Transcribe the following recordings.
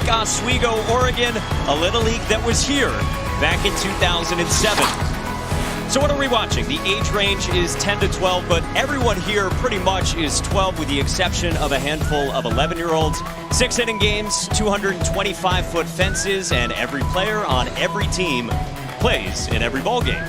Oswego, Oregon, a little league that was here back in 2007. So what are we watching? The age range is 10 to 12, but everyone here pretty much is 12 with the exception of a handful of 11-year-olds. 6-inning games, 225-foot fences, and every player on every team plays in every ball game.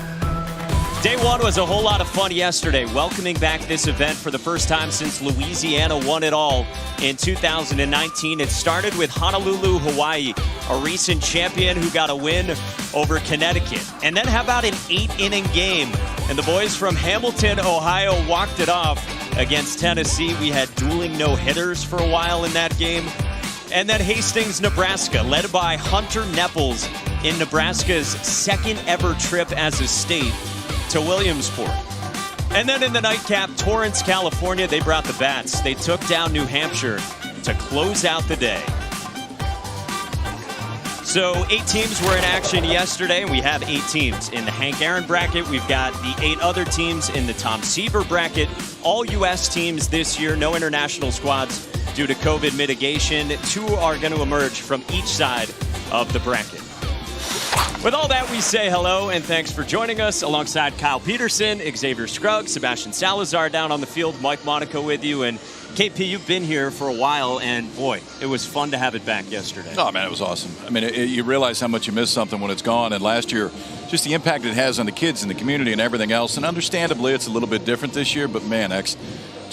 Day one was a whole lot of fun yesterday, welcoming back this event for the first time since Louisiana won it all in 2019. It started with Honolulu, Hawaii, a recent champion who got a win over Connecticut. And then how about an 8-inning game? And the boys from Hamilton, Ohio walked it off against Tennessee. We had dueling no-hitters for a while in that game. And then Hastings, Nebraska, led by Hunter Nepples in Nebraska's second ever trip as a state to Williamsport. And then in the nightcap, Torrance, California, they brought the bats. They took down New Hampshire to close out the day. So 8 teams were in action yesterday, and we have 8 teams in the Hank Aaron bracket. We've got the 8 other teams in the Tom Seaver bracket. All U.S. teams this year, no international squads due to COVID mitigation. 2 are going to emerge from each side of the bracket. With all that, we say hello and thanks for joining us alongside Kyle Peterson, Xavier Scruggs, Sebastian Salazar down on the field, Mike Monaco with you. And KP, you've been here for a while, and boy, it was fun to have it back yesterday. Oh, man, it was awesome. I mean, you realize how much you miss something when it's gone. And last year, just the impact it has on the kids and the community and everything else. And understandably, it's a little bit different this year, but man, it's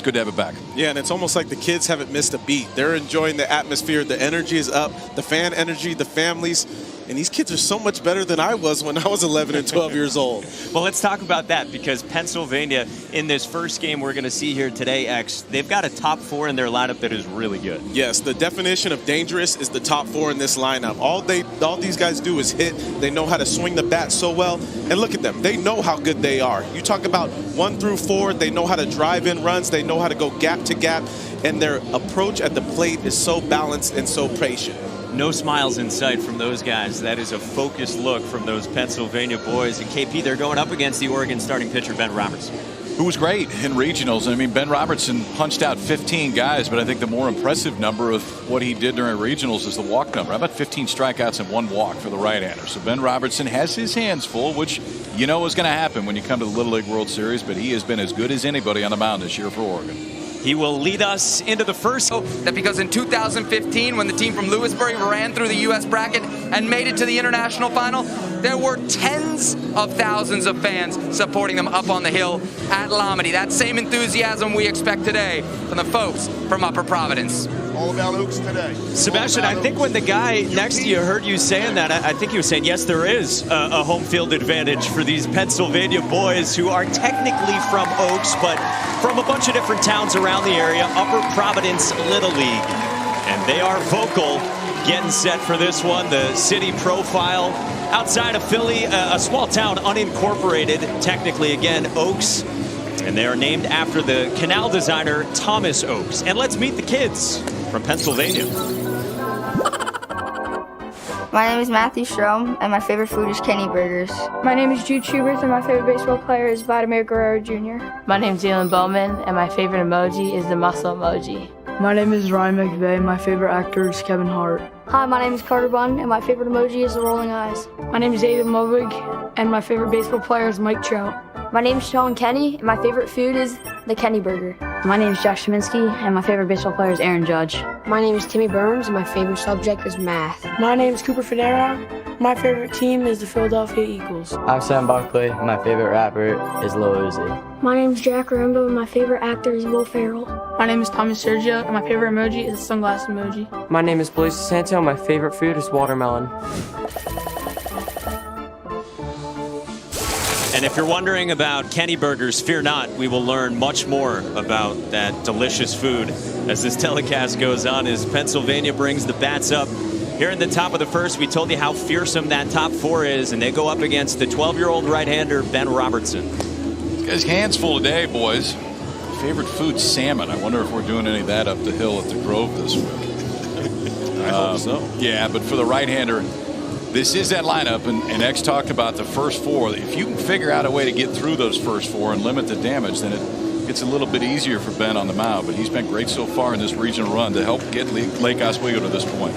good to have it back. Yeah, and it's almost like the kids haven't missed a beat. They're enjoying the atmosphere. The energy is up. The fan energy, the families. And these kids are so much better than I was when I was 11 and 12 years old. Well, let's talk about that, because Pennsylvania, in this first game we're going to see here today, X, they've got a top 4 in their lineup that is really good. Yes, the definition of dangerous is the top 4 in this lineup. All these guys do is hit. They know how to swing the bat so well. And look at them. They know how good they are. You talk about 1 through 4. They know how to drive in runs. They know how to go gap to gap. And their approach at the plate is so balanced and so patient. No smiles in sight from those guys. That is a focused look from those Pennsylvania boys. And KP, they're going up against the Oregon starting pitcher, Ben Robertson, who was great in regionals. I mean, Ben Robertson punched out 15 guys, but I think the more impressive number of what he did during regionals is the walk number. How about 15 strikeouts and 1 walk for the right-hander? So Ben Robertson has his hands full, which you know is going to happen when you come to the Little League World Series, but he has been as good as anybody on the mound this year for Oregon. He will lead us into the first. That because in 2015, when the team from Lewisburg ran through the U.S. bracket and made it to the international final, there were tens of thousands of fans supporting them up on the hill at Lomity. That same enthusiasm we expect today from the folks from Upper Providence. All about Oaks today. Sebastian, I think when the guy next to you heard you saying that, I think he was saying, yes, there is a home field advantage for these Pennsylvania boys who are technically from Oaks, but from a bunch of different towns around the area, Upper Providence Little League. And they are vocal, getting set for this one. The city profile outside of Philly, a small town, unincorporated, technically, again, Oaks. And they are named after the canal designer, Thomas Oaks. And let's meet the kids from Pennsylvania. My name is Matthew Strom, and my favorite food is Kenny Burgers. My name is Jude Schubert, and my favorite baseball player is Vladimir Guerrero Jr. My name is Jalen Bowman, and my favorite emoji is the muscle emoji. My name is Ryan McVeigh, my favorite actor is Kevin Hart. Hi, my name is Carter Bunn, and my favorite emoji is the rolling eyes. My name is David Movig, and my favorite baseball player is Mike Trout. My name is Sean Kenny, and my favorite food is the Kenny Burger. My name is Josh Sheminsky, and my favorite baseball player is Aaron Judge. My name is Timmy Burns, and my favorite subject is math. My name is Cooper Federa. My favorite team is the Philadelphia Eagles. I'm Sam Buckley, and my favorite rapper is Lil Uzi. My name is Jack Rambo, and my favorite actor is Will Ferrell. My name is Thomas Sergio, and my favorite emoji is the sunglass emoji. My name is Blaise Santo, and my favorite food is watermelon. And if you're wondering about Kenny Burgers, fear not. We will learn much more about that delicious food as this telecast goes on, as Pennsylvania brings the bats up. Here in the top of the first, we told you how fearsome that top 4 is, and they go up against the 12-year-old right-hander, Ben Robertson. His hands full today, boys. Favorite food, salmon. I wonder if we're doing any of that up the hill at the Grove this week. I hope so. Yeah, but for the right-hander, this is that lineup, and X talked about the first 4. If you can figure out a way to get through those first 4 and limit the damage, then it gets a little bit easier for Ben on the mound. But he's been great so far in this regional run to help get Lake Oswego to this point.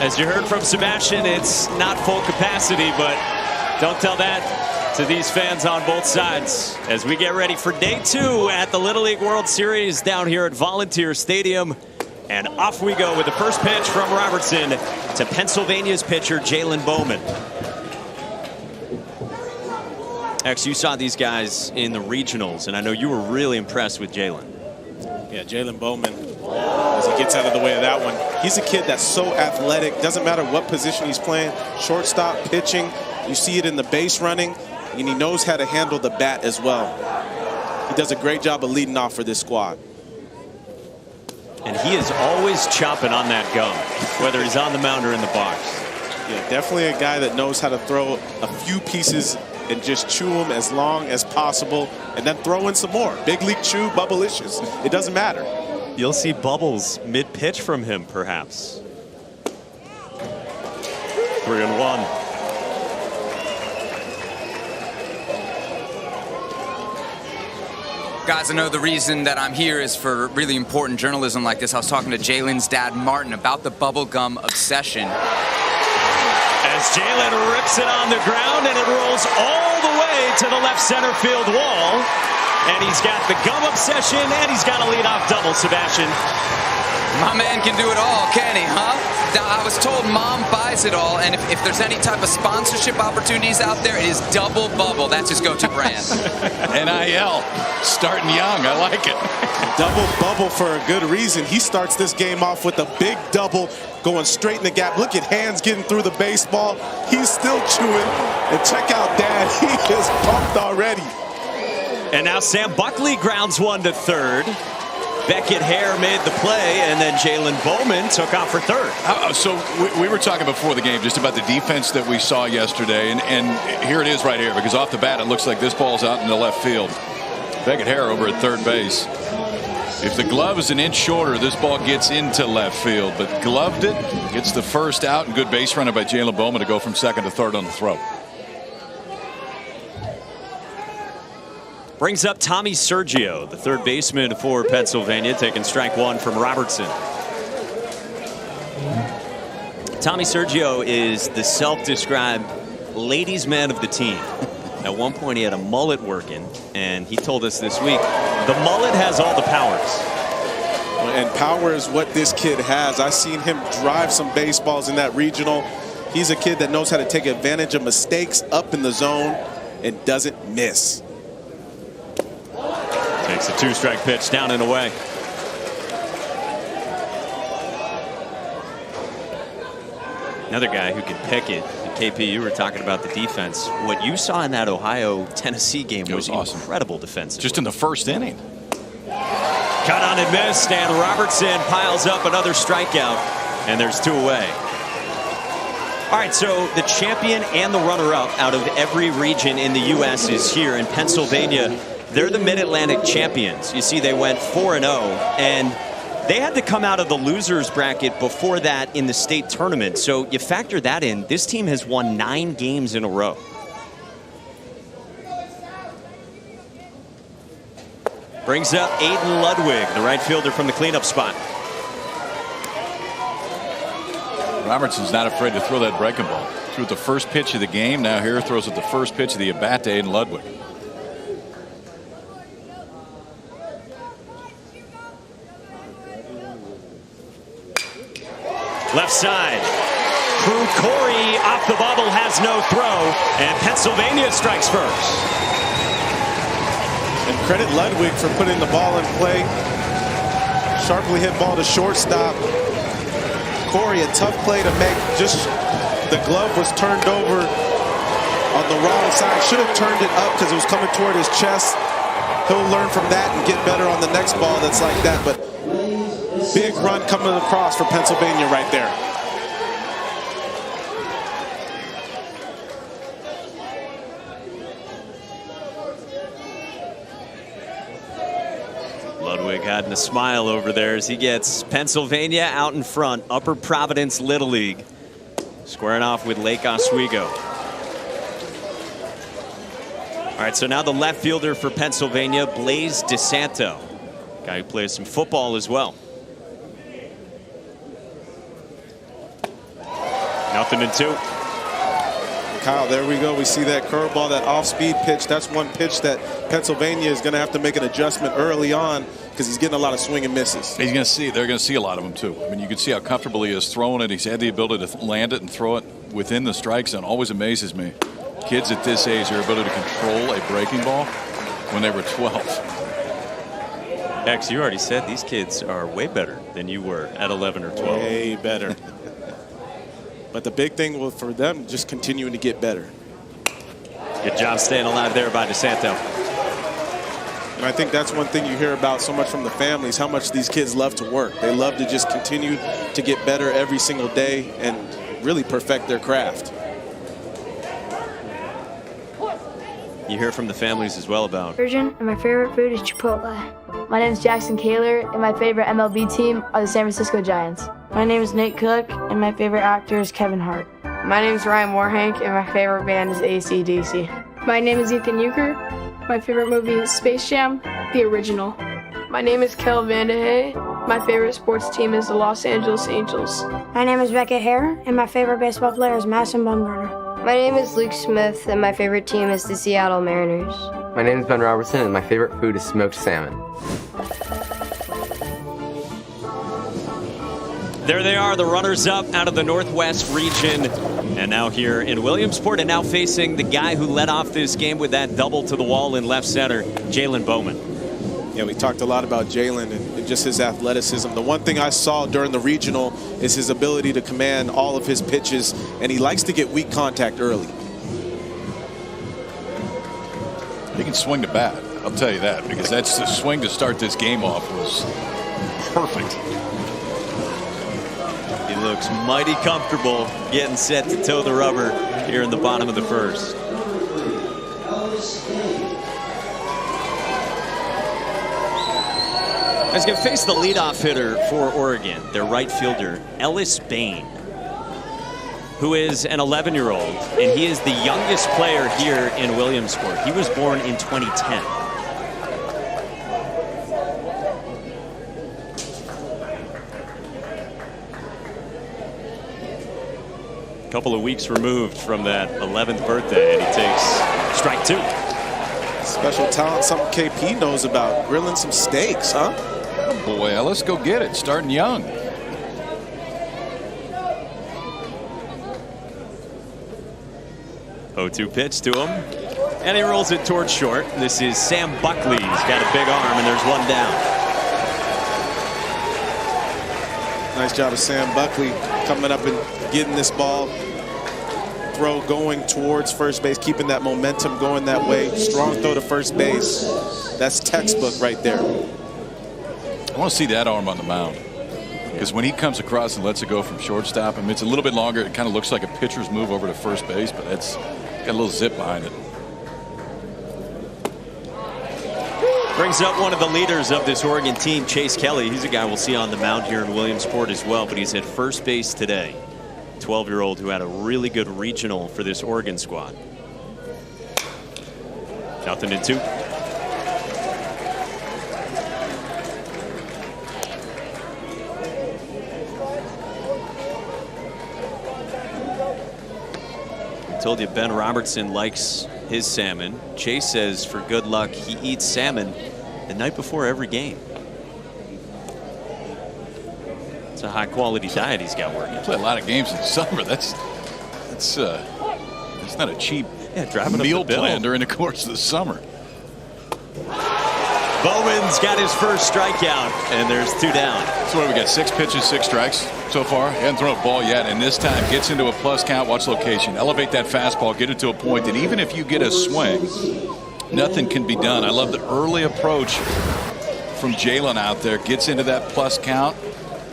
As you heard from Sebastian, it's not full capacity, but don't tell that to these fans on both sides as we get ready for day 2 at the Little League World Series down here at Volunteer Stadium. And off we go with the first pitch from Robertson to Pennsylvania's pitcher, Jalen Bowman. X, you saw these guys in the regionals, and I know you were really impressed with Jalen. Yeah, Jalen Bowman, as he gets out of the way of that one. He's a kid that's so athletic. Doesn't matter what position he's playing. Shortstop, pitching. You see it in the base running. And he knows how to handle the bat as well. He does a great job of leading off for this squad. And he is always chopping on that gum, whether he's on the mound or in the box. Yeah, definitely a guy that knows how to throw a few pieces and just chew them as long as possible and then throw in some more. Big league chew, bubblicious. It doesn't matter. You'll see bubbles mid-pitch from him, perhaps. 3-1. Guys, I know the reason that I'm here is for really important journalism like this. I was talking to Jalen's dad, Martin, about the bubblegum obsession. As Jalen rips it on the ground and it rolls all the way to the left center field wall. And he's got the gum obsession and he's got a leadoff double, Sebastian. My man can do it all, can he, huh? Now, I was told Mom buys it all, and if there's any type of sponsorship opportunities out there, it is Double Bubble. That's his go-to brand. NIL, starting young. I like it. Double Bubble for a good reason. He starts this game off with a big double going straight in the gap. Look at hands getting through the baseball. He's still chewing. And check out Dad. He is pumped already. And now Sam Buckley grounds one to third. Beckett Hare made the play, and then Jalen Bowman took off for third. So we were talking before the game just about the defense that we saw yesterday, and here it is right here, because off the bat it looks like this ball's out in the left field. Beckett Hare over at third base. If the glove is an inch shorter, this ball gets into left field, but gloved it, gets the first out, and good base running by Jalen Bowman to go from second to third on the throw. Brings up Tommy Sergio, the third baseman for Pennsylvania, taking strike one from Robertson. Tommy Sergio is the self-described ladies' man of the team. At one point, he had a mullet working, and he told us this week, the mullet has all the powers. And power is what this kid has. I've seen him drive some baseballs in that regional. He's a kid that knows how to take advantage of mistakes up in the zone and doesn't miss. Takes a 2-strike pitch down and away. Another guy who can pick it. KP, you were talking about the defense. What you saw in that Ohio-Tennessee game was awesome. Incredible defense. Just in the first inning. Cut on and missed, and Robertson piles up another strikeout, and there's 2 away. All right, so the champion and the runner-up out of every region in the U.S. is here in Pennsylvania. They're the Mid-Atlantic champions. You see, they went 4-0, and they had to come out of the losers bracket before that in the state tournament. So you factor that in, this team has won 9 games in a row. Brings up Aiden Ludwig, the right fielder from the cleanup spot. Robertson's not afraid to throw that breaking ball. Threw at the first pitch of the game. Now here throws at the first pitch of the at-bat to Aiden Ludwig. Left side. Crew Corey off the bubble, has no throw, and Pennsylvania strikes first. And credit Ludwig for putting the ball in play. Sharply hit ball to shortstop. Corey, a tough play to make. Just the glove was turned over on the wrong side. Should have turned it up because it was coming toward his chest. He'll learn from that and get better on the next ball that's like that. But big run coming across for Pennsylvania right there. Ludwig hiding a smile over there as he gets Pennsylvania out in front. Upper Providence Little League squaring off with Lake Oswego. All right, so now the left fielder for Pennsylvania, Blaze DeSanto, guy who plays some football as well. 0-2. Kyle, there we go. We see that curveball, that off-speed pitch. That's one pitch that Pennsylvania is going to have to make an adjustment early on because he's getting a lot of swing and misses. He's going to see. They're going to see a lot of them too. I mean, you can see how comfortable he is throwing it. He's had the ability to land it and throw it within the strike zone. Always amazes me. Kids at this age, their ability to control a breaking ball when they were 12. X, you already said these kids are way better than you were at 11 or 12. Way better. But the big thing for them, just continuing to get better. Good job staying alive there by DeSanto. And I think that's one thing you hear about so much from the families, how much these kids love to work. They love to just continue to get better every single day and really perfect their craft. You hear from the families as well about. And my favorite food is Chipotle. My name is Jackson Kaler, and my favorite MLB team are the San Francisco Giants. My name is Nate Cook, and my favorite actor is Kevin Hart. My name is Ryan Warhank, and my favorite band is AC/DC. My name is Ethan Euchre. My favorite movie is Space Jam, the original. My name is Kel Vandehay. My favorite sports team is the Los Angeles Angels. My name is Beckett Hare, and my favorite baseball player is Madison Bumgarner. My name is Luke Smith, and my favorite team is the Seattle Mariners. My name is Ben Robertson, and my favorite food is smoked salmon. There they are, the runners-up out of the Northwest region. And now here in Williamsport, and now facing the guy who led off this game with that double to the wall in left center, Jalen Bowman. Yeah, we talked a lot about Jalen and just his athleticism. The one thing I saw during the regional is his ability to command all of his pitches, and he likes to get weak contact early. He can swing the bat, I'll tell you that, because that's the swing to start this game off was perfect. He looks mighty comfortable getting set to toe the rubber here in the bottom of the first. He's going to face the leadoff hitter for Oregon, their right fielder, Ellis Bain, who is an 11-year-old, and he is the youngest player here in Williamsport. He was born in 2010. A couple of weeks removed from that 11th birthday, and he takes strike two. Special talent, something KP knows about. Grilling some steaks, huh? Oh boy, let's go get it. Starting young. Oh-2 pitch to him, and he rolls it towards short. This is Sam Buckley. He's got a big arm, and there's one down. Nice job of Sam Buckley coming up and getting this ball. Throw going towards first base, keeping that momentum going that way. Strong throw to first base. That's textbook right there. I want to see that arm on the mound, because when he comes across and lets it go from shortstop, I mean, it's a little bit longer. It kind of looks like a pitcher's move over to first base, but it's got a little zip behind it. Brings up one of the leaders of this Oregon team, Chase Kelly. He's a guy we'll see on the mound here in Williamsport as well, but he's at first base today. 12-year-old who had a really good regional for this Oregon squad. 0-2. I told you Ben Robertson likes his salmon. Chase says for good luck he eats salmon the night before every game. It's a high quality diet he's got working. Play a lot of games in summer. That's not a cheap meal plan during the course of the summer. Bowman's got his first strikeout, and there's two down. So what, we got 6 pitches, 6 strikes so far. He hasn't thrown a ball yet, and this time gets into a plus count. Watch location. Elevate that fastball, get it to a point that even if you get a swing, nothing can be done. I love the early approach from Jalen out there. Gets into that plus count.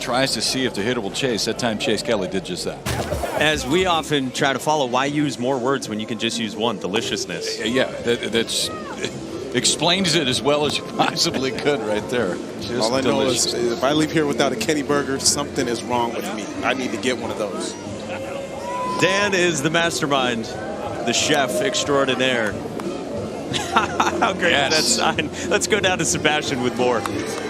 Tries to see if the hitter will chase. That time Chase Kelly did just that. As we often try to follow, why use more words when you can just use one? Deliciousness. Yeah, that's explains it as well as you possibly could right there. Just all I know is if I leave here without a Kenny burger, something is wrong with me. I need to get one of those. Dan is the mastermind, the chef extraordinaire. How great is that sign? Let's go down to Sebastian with more.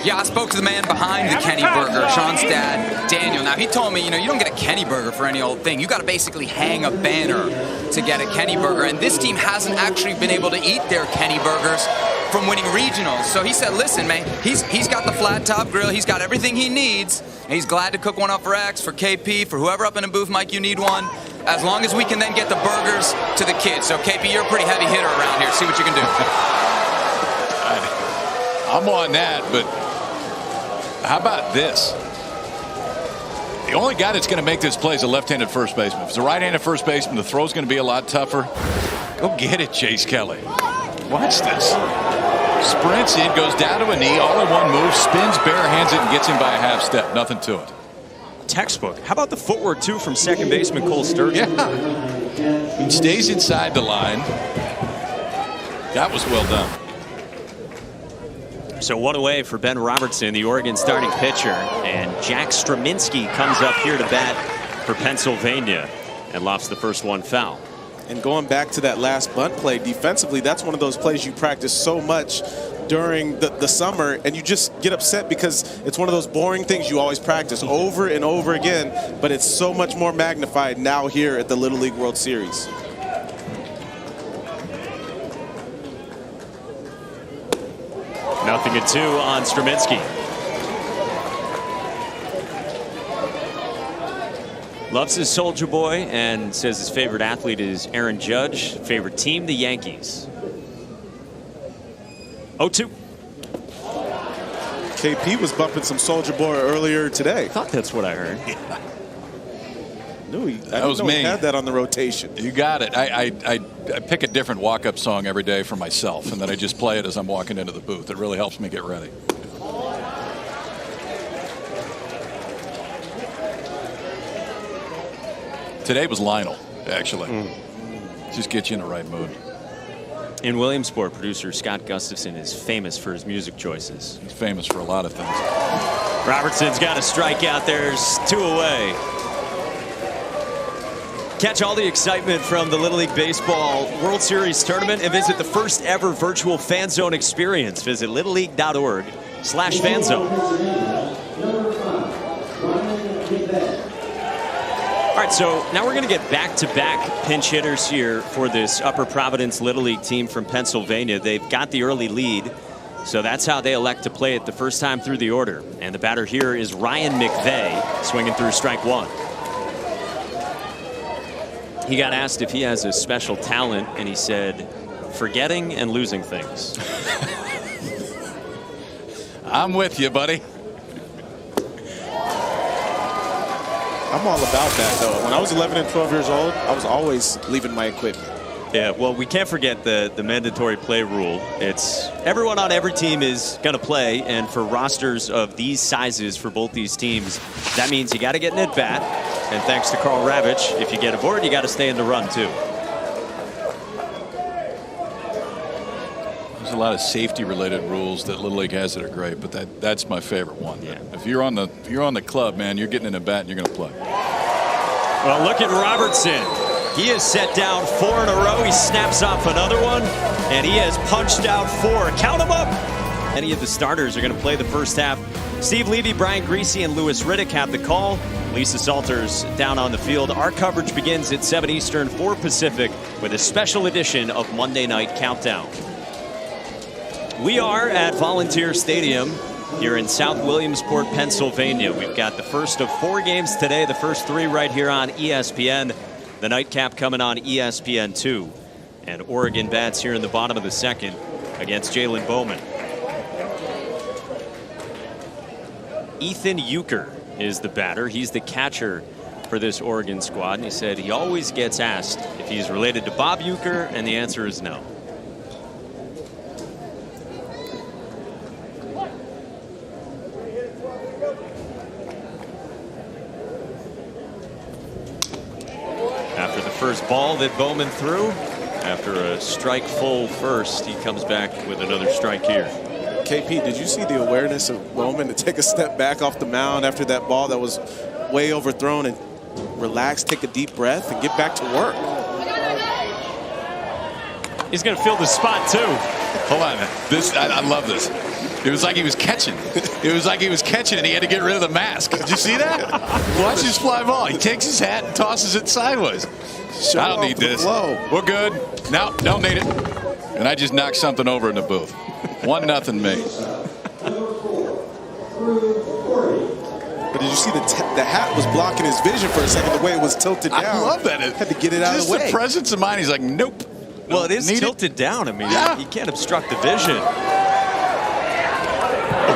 Yeah, I spoke to the man behind the Kenny Burger, Sean's dad, Daniel. Now, he told me, you know, you don't get a Kenny Burger for any old thing. You got to basically hang a banner to get a Kenny Burger. And this team hasn't actually been able to eat their Kenny Burgers from winning regionals. So he said, listen, man, he's got the flat top grill. He's got everything he needs. And he's glad to cook one up for X, for KP, for whoever up in the booth, Mike, you need one. As long as we can then get the burgers to the kids. So, KP, you're a pretty heavy hitter around here. See what you can do. I'm on that, but how about this? The only guy that's going to make this play is a left-handed first baseman. If it's a right-handed first baseman, the throw's going to be a lot tougher. Go get it, Chase Kelly. Watch this. Sprints in, goes down to a knee, all in one move, spins, barehands it, and gets him by a half step. Nothing to it. Textbook. How about the footwork, too, from second baseman Cole Sturgeon? Yeah. He stays inside the line. That was well done. So one away for Ben Robertson, the Oregon starting pitcher. And Jack Straminski comes up here to bat for Pennsylvania and lofts the first one foul. And going back to that last bunt play, defensively, that's one of those plays you practice so much during the summer, and you just get upset because it's one of those boring things you always practice over and over again, but it's so much more magnified now here at the Little League World Series. Nothing at 2 on Straminski. Loves his Soldier Boy and says his favorite athlete is Aaron Judge. Favorite team, the Yankees. 0-2. KP was bumping some Soldier Boy earlier today. I thought that's what I heard. That was me. He had that on the rotation. You got it. I pick a different walk-up song every day for myself, and then I just play it as I'm walking into the booth. It really helps me get ready. Today was Lionel, actually. Just get you in the right mood. In Williamsport, producer Scott Gustafson is famous for his music choices. He's famous for a lot of things. Robertson's got a strikeout. There's 2 away. Catch all the excitement from the Little League Baseball World Series Tournament and visit the first ever virtual fan zone experience. Visit littleleague.org/fanzone. All right, so now we're going to get back-to-back pinch hitters here for this Upper Providence Little League team from Pennsylvania. They've got the early lead, so that's how they elect to play it the first time through the order. And the batter here is Ryan McVeigh, swinging through strike 1. He got asked if he has a special talent, and he said, forgetting and losing things. I'm with you, buddy. I'm all about that, though. When I was 11 and 12 years old, I was always leaving my equipment. Yeah, well, we can't forget the mandatory play rule. It's everyone on every team is going to play, and for rosters of these sizes for both these teams, that means you got to get an at-bat. And thanks to Carl Ravitch, if you get aboard, you got to stay in the run, too. There's a lot of safety-related rules that Little League has that are great, but that's my favorite one. Yeah. If you're on the club, man, you're getting in a bat and you're going to play. Well, look at Robertson. He has set down 4 in a row. He snaps off another one, and he has punched out 4. Count them up. Any of the starters are going to play the first half. Steve Levy, Brian Greasy, and Louis Riddick have the call. Lisa Salters down on the field. Our coverage begins at 7 Eastern, 4 Pacific, with a special edition of Monday Night Countdown. We are at Volunteer Stadium here in South Williamsport, Pennsylvania. We've got the first of 4 games today, the first 3 right here on ESPN. The nightcap coming on ESPN2. And Oregon bats here in the bottom of the second against Jalen Bowman. Ethan Euchre is the batter. He's the catcher for this Oregon squad. And he said he always gets asked if he's related to Bob Euchre, and the answer is no. After the first ball that Bowman threw, after a strike full first, he comes back with another strike here. KP, did you see the awareness of Bowman to take a step back off the mound after that ball that was way overthrown and relax, take a deep breath, and get back to work? He's going to fill the spot, too. Hold on. I love this. It was like he was catching. It was like he was catching and he had to get rid of the mask. Did you see that? Watch this fly ball. He takes his hat and tosses it sideways. I don't need this. We're good. No, don't need it. And I just knocked something over in the booth. 1-0 me. But did you see the hat was blocking his vision for a second, the way it was tilted down? I love that. Had to get it out of the way. Just the presence of mind. He's like, nope. Well, it is tilted down. I mean, you can't obstruct the vision.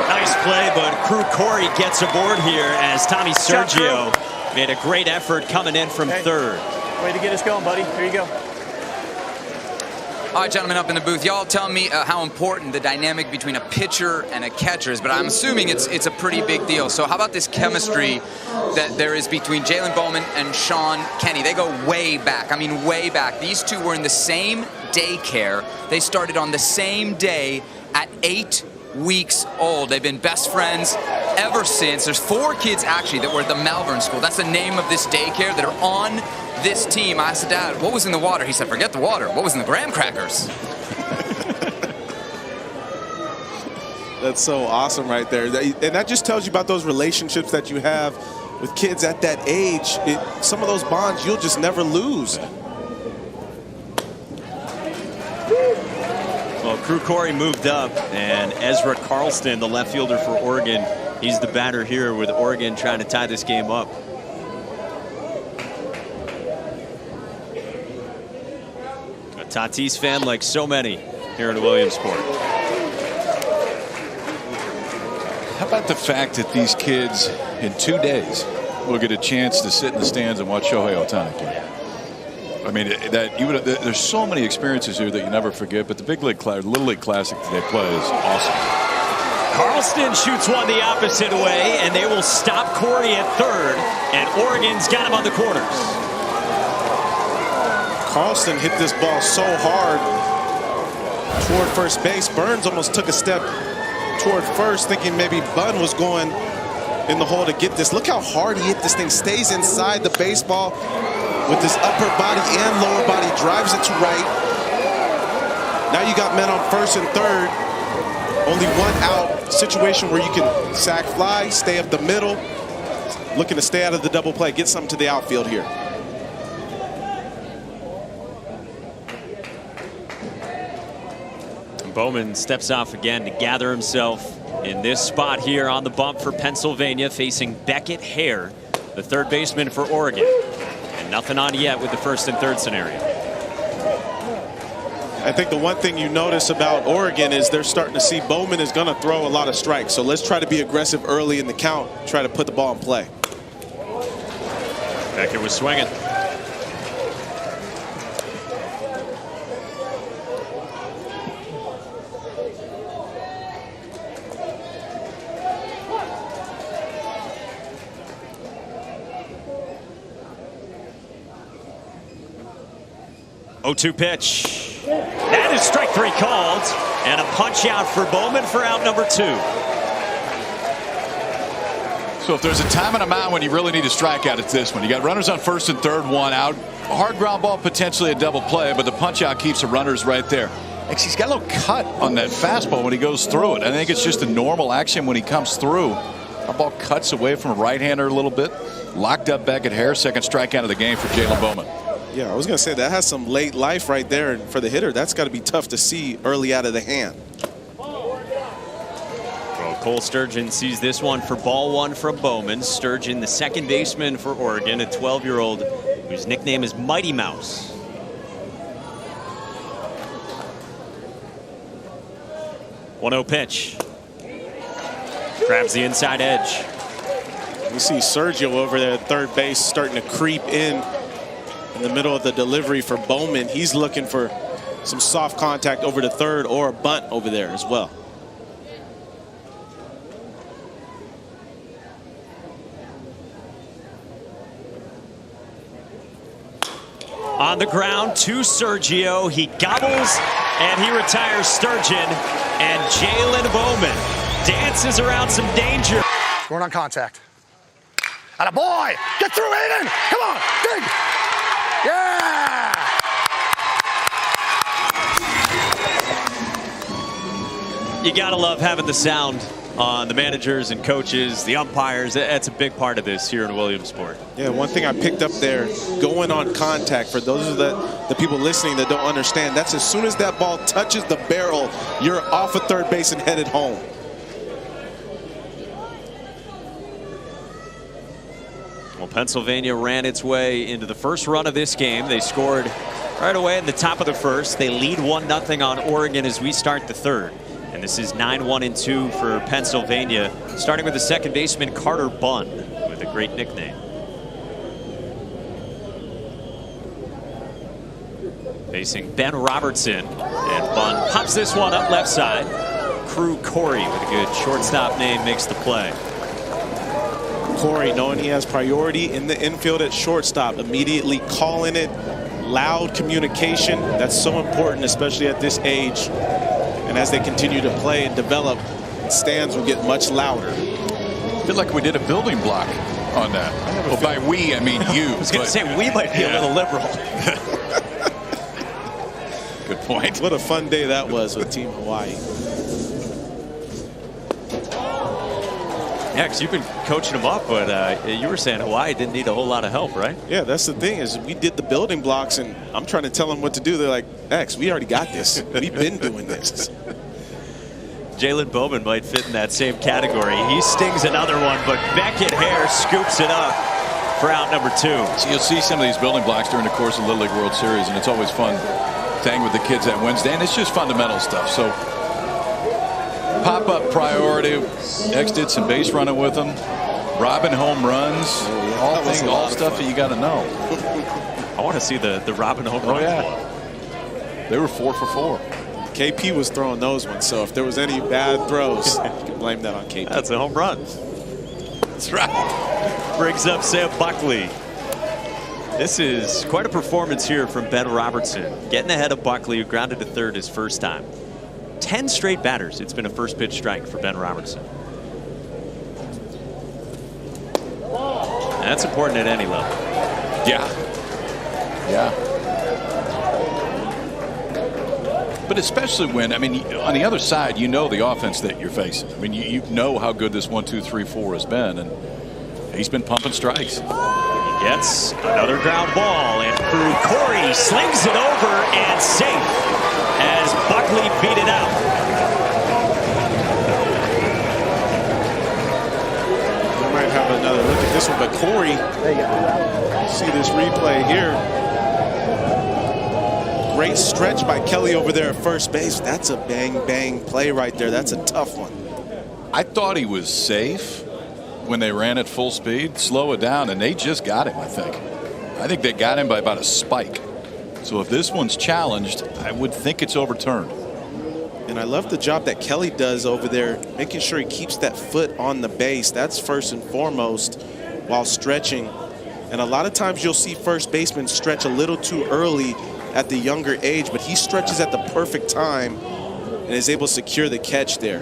Nice play, but Crew Corey gets aboard here as Tommy Sergio made a great effort coming in from third. Way to get us going, buddy. Here you go. All right, gentlemen up in the booth, y'all tell me how important the dynamic between a pitcher and a catcher is, but I'm assuming it's a pretty big deal. So how about this chemistry that there is between Jalen Bowman and Sean Kenny? They go way back. I mean, way back. These two were in the same daycare. They started on the same day at 8 weeks old. They've been best friends ever since. There's 4 kids actually that were at the Malvern School. That's the name of this daycare that are on this team. I asked Dad, what was in the water? He said, forget the water. What was in the graham crackers? That's so awesome right there. And that just tells you about those relationships that you have with kids at that age. Some of those bonds you'll just never lose. Well, Crew Corey moved up, and Ezra Carlston, the left fielder for Oregon, he's the batter here with Oregon trying to tie this game up. A Tatis fan like so many here in Williamsport. How about the fact that these kids in 2 days will get a chance to sit in the stands and watch Shohei Ohtani play? I mean, there's so many experiences here that you never forget, but the Big League Little League Classic that they play is awesome. Carlston shoots one the opposite way, and they will stop Corey at third, and Oregon's got him on the corners. Carlston hit this ball so hard toward first base. Burns almost took a step toward first, thinking maybe Bunn was going in the hole to get this. Look how hard he hit this thing. Stays inside the baseball with his upper body and lower body, drives it to right. Now you got men on first and third. Only 1 out situation where you can sack fly, stay up the middle. Looking to stay out of the double play, get something to the outfield here. Bowman steps off again to gather himself in this spot here on the bump for Pennsylvania, facing Beckett Hare, the third baseman for Oregon. And nothing on yet with the first and third scenario. I think the one thing you notice about Oregon is they're starting to see Bowman is going to throw a lot of strikes. So let's try to be aggressive early in the count, try to put the ball in play. Beckett was swinging. Oh-2 pitch. That is strike 3 called, and a punch out for Bowman for out number 2. So if there's a time and a mound when you really need a strikeout, it's this one. You got runners on first and third, 1 out. Hard ground ball, potentially a double play, but the punch out keeps the runners right there. Actually, he's got a little cut on that fastball when he goes through it. I think it's just a normal action when he comes through. That ball cuts away from a right-hander a little bit. Locked up back at Hare. Second strikeout of the game for Jalen Bowman. Yeah, I was going to say that has some late life right there. And for the hitter, that's got to be tough to see early out of the hand. Well, Cole Sturgeon sees this one for ball 1 from Bowman. Sturgeon, the second baseman for Oregon, a 12-year-old whose nickname is Mighty Mouse. One-oh pitch. Grabs the inside edge. You see Sergio over there at third base starting to creep in the middle of the delivery for Bowman. He's looking for some soft contact over to third or a bunt over there as well. On the ground to Sergio. He gobbles and he retires Sturgeon. And Jalen Bowman dances around some danger. Going on contact. Atta boy! Get through, Aiden! Come on! Dig! Yeah! You got to love having the sound on the managers and coaches, the umpires. That's a big part of this here in Williamsport. Yeah, one thing I picked up there, going on contact, for those of the people listening that don't understand, that's as soon as that ball touches the barrel, you're off of third base and headed home. Well, Pennsylvania ran its way into the first run of this game. They scored right away in the top of the first. They lead 1-0 on Oregon as we start the third. And this is 9-1-2 for Pennsylvania, starting with the second baseman Carter Bunn with a great nickname. Facing Ben Robertson, and Bunn pops this one up left side. Crew Corey with a good shortstop name makes the play. Corey, knowing he has priority in the infield at shortstop, immediately calling it. Loud communication, that's so important, especially at this age. And as they continue to play and develop, stands will get much louder. I feel like we did a building block on that. Well, by we, I mean you. I was going to say, we might be a little liberal. Good point. What a fun day that was with Team Hawaii. Yeah, because you've been coaching them up, but you were saying Hawaii didn't need a whole lot of help, right? Yeah, that's the thing, is we did the building blocks, and I'm trying to tell them what to do. They're like, X, we already got this. We've been doing this. Jalen Bowman might fit in that same category. He stings another one, but Beckett Hare scoops it up for out number 2. So you'll see some of these building blocks during the course of the Little League World Series, and it's always fun to hang with the kids that Wednesday, and it's just fundamental stuff. So pop-up priority. X did some base running with them. Robin home runs. All stuff that you got to know. I want to see the Robin home run. Oh, yeah. They were 4 for 4. KP was throwing those ones, so if there was any bad throws, you can blame that on KP. That's a home run. That's right. Brings up Sam Buckley. This is quite a performance here from Ben Robertson. Getting ahead of Buckley, who grounded to third his first time. 10 straight batters. It's been a first pitch strike for Ben Robertson. And that's important at any level. Yeah. Yeah. But especially when, I mean, on the other side, you know the offense that you're facing. I mean, you know how good this 1, 2, 3, 4 has been, and he's been pumping strikes. He gets another ground ball, and Crew Corey slings it over and safe as Buckley beat it out. We might have another look at this one, but Corey, see this replay here. Great stretch by Kelly over there at first base. That's a bang play right there. That's a tough one. I thought he was safe when they ran at full speed. Slow it down, and they just got him, I think. I think they got him by about a spike. So if this one's challenged, I would think it's overturned. And I love the job that Kelly does over there, making sure he keeps that foot on the base. That's first and foremost while stretching. And a lot of times you'll see first basemen stretch a little too early at the younger age, but he stretches at the perfect time and is able to secure the catch there.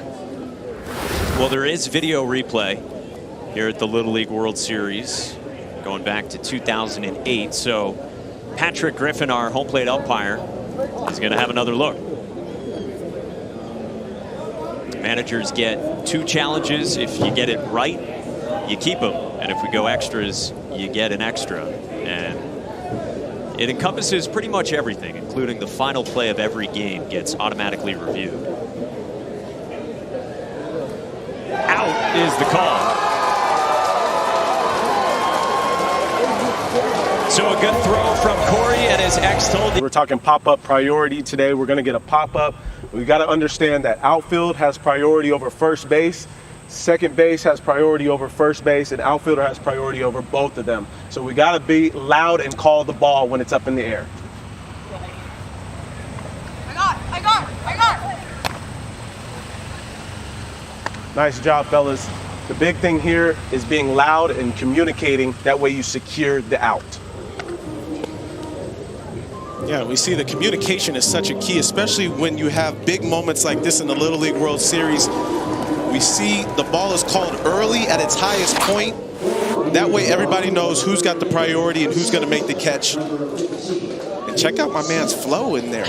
Well, there is video replay here at the Little League World Series going back to 2008. So Patrick Griffin, our home plate umpire, is going to have another look. Managers get 2 challenges. If you get it right, you keep them. And if we go extras, you get an extra. And it encompasses pretty much everything, including the final play of every game gets automatically reviewed. Out is the call. So a good throw from Corey, and as X told. We're talking pop-up priority today. We're going to get a pop-up. We got to understand that outfield has priority over first base. Second base has priority over first base, and outfielder has priority over both of them. So we got to be loud and call the ball when it's up in the air. I got. Nice job, fellas. The big thing here is being loud and communicating. That way you secure the out. Yeah, we see the communication is such a key, especially when you have big moments like this in the Little League World Series. We see the ball is called early at its highest point. That way everybody knows who's got the priority and who's going to make the catch. And check out my man's flow in there.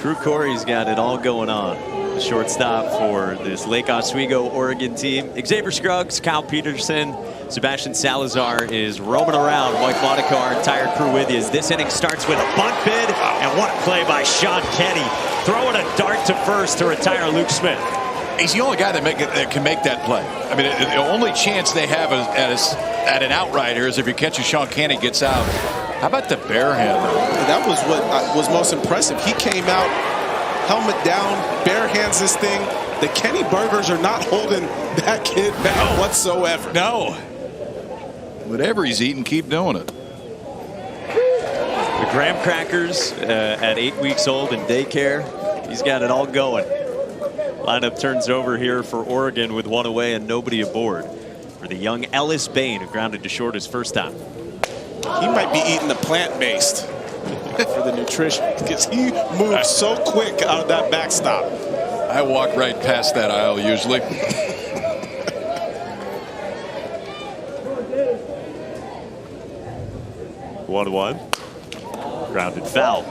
Drew Corey's got it all going on. The shortstop for this Lake Oswego, Oregon team. Xavier Scruggs, Kyle Peterson, Sebastian Salazar is roaming around. Mike Monaco, our entire crew with you as this inning starts with a bunt bid. And what a play by Sean Kenny. Throwing a dart to first to retire Luke Smith. He's the only guy that can make that play. I mean, the only chance they have at an outrider is if you're catching Sean Kenny gets out. How about the bare hand, though? That was what was most impressive. He came out, helmet down, bare hands this thing. The Kenny Burgers are not holding that kid back whatsoever. No. Whatever he's eating, keep doing it. The graham crackers at 8 weeks old in daycare. He's got it all going. Lineup turns over here for Oregon with one away and nobody aboard for the young Ellis Bain, who grounded to short his first time. He might be eating the plant-based for the nutrition because he moves so quick out of that backstop. I walk right past that aisle usually. 1-1. Grounded foul.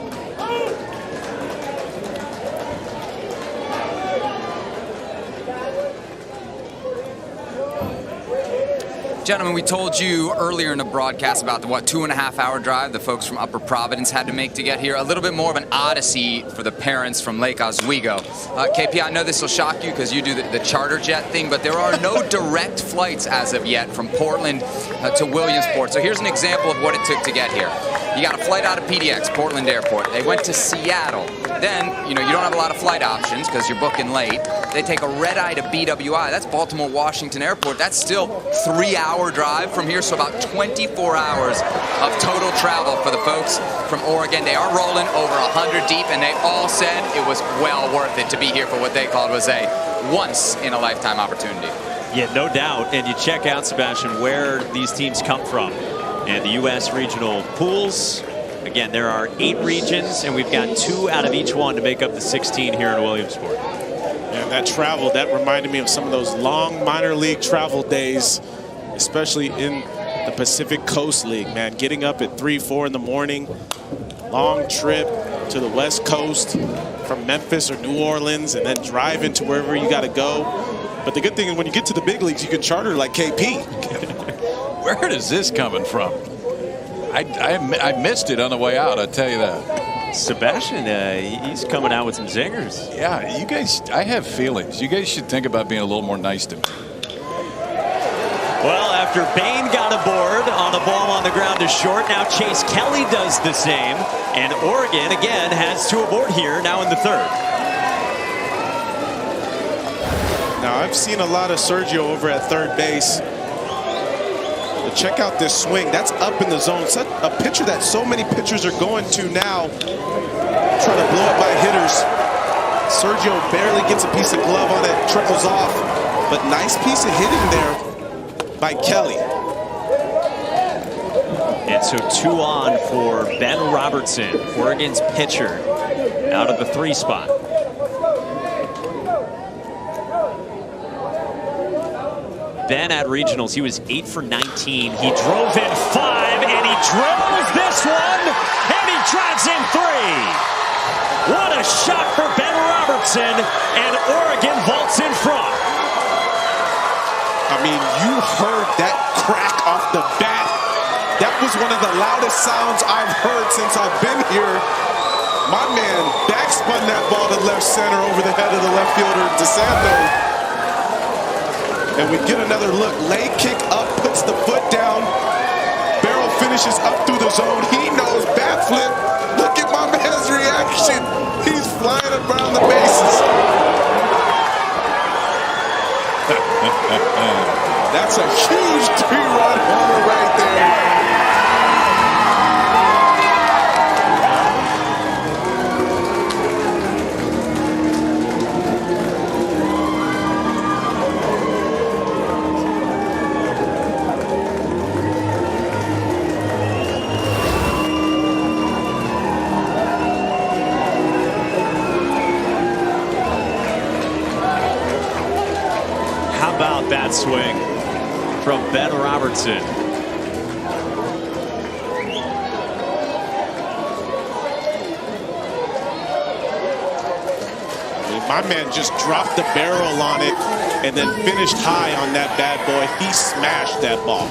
Gentlemen, we told you earlier in the broadcast about the 2.5-hour drive the folks from Upper Providence had to make to get here. A little bit more of an odyssey for the parents from Lake Oswego. KP, I know this will shock you because you do the charter jet thing, but there are no direct flights as of yet from Portland to Williamsport. So here's an example of what it took to get here. You got a flight out of PDX, Portland Airport. They went to Seattle. Then, you don't have a lot of flight options because you're booking late. They take a red eye to BWI. That's Baltimore Washington Airport. That's still 3-hour drive from here, so about 24 hours of total travel for the folks from Oregon. They are rolling over 100 deep, and they all said it was well worth it to be here for what they called was a once-in-a-lifetime opportunity. Yeah, no doubt. And you check out, Sebastian, where these teams come from. And the U.S. regional pools, again, there are 8 regions, and we've got 2 out of each one to make up the 16 here in Williamsport. And that travel, that reminded me of some of those long minor league travel days, especially in the Pacific Coast League, man. Getting up at 3, 4 in the morning, long trip to the West Coast from Memphis or New Orleans, and then driving to wherever you got to go. But the good thing is when you get to the big leagues, you can charter like KP. Where is this coming from? I missed it on the way out, I'll tell you that. Sebastian, he's coming out with some zingers. Yeah, you guys, I have feelings. You guys should think about being a little more nice to me. Well, after Bain got aboard on a ball on the ground to short, now Chase Kelly does the same. And Oregon, again, has 2 aboard here now in the 3rd. Now, I've seen a lot of Sergio over at third base. But check out this swing. That's up in the zone. Such a pitcher that so many pitchers are going to now. Trying to blow it by hitters. Sergio barely gets a piece of glove on it. Trickles off. But nice piece of hitting there by Kelly. And so 2 on for Ben Robertson, Oregon's pitcher, out of the 3 spot. Ben at regionals, he was 8 for 19. He drove in 5, and he drills this one, and he drives in 3. What a shot for Ben Robertson, and Oregon vaults in front. I mean, you heard that crack off the bat. That was one of the loudest sounds I've heard since I've been here. My man backspun that ball to left center over the head of the left fielder, DeSanto. And we get another look. Lay kick up, puts the foot down. Barrel finishes up through the zone. He knows bat flip. Look at my man's reaction. He's flying around the bases. That's a huge 3-run homer right there. That swing from Ben Robertson. my man just dropped the barrel on it and then finished high on that bad boy. He smashed that ball.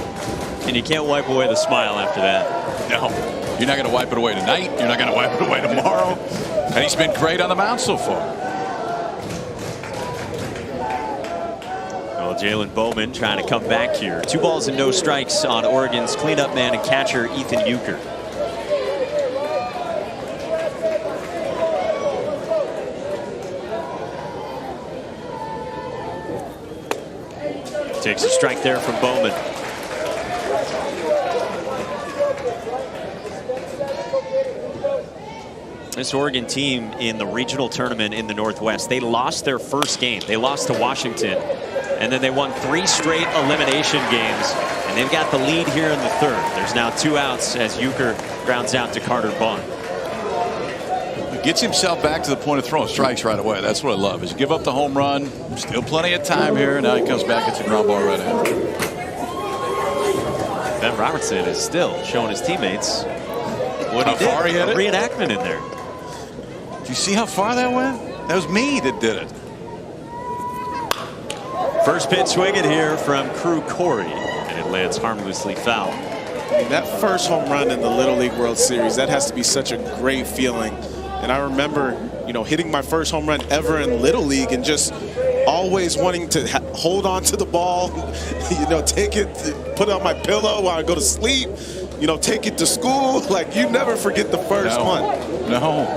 And you can't wipe away the smile after that. No. You're not going to wipe it away tonight. You're not going to wipe it away tomorrow. And he's been great on the mound so far. Well, Jalen Bowman trying to come back here. 2 balls and no strikes on Oregon's cleanup man and catcher Ethan Euchre. Takes a strike there from Bowman. This Oregon team in the regional tournament in the Northwest, they lost their first game. They lost to Washington, and then they won 3 straight elimination games, and they've got the lead here in the 3rd. There's now 2 outs as Euchre grounds out to Carter Bunn. He gets himself back to the point of throwing strikes right away. That's what I love, is give up the home run. Still plenty of time here. Now he comes back, gets a ground ball right ahead. Ben Robertson is still showing his teammates what How he did. far he hit it? Reenactment in there. Do you see how far that went? That was me that did it. First pitch swinging here from Crew Corey, and it lands harmlessly foul. I mean, that first home run in the Little League World Series, that has to be such a great feeling. And I remember, you know, hitting my first home run ever in Little League and just always wanting to hold on to the ball, you know, take it, put it on my pillow while I go to sleep, you know, take it to school. Like, you never forget the first one. No.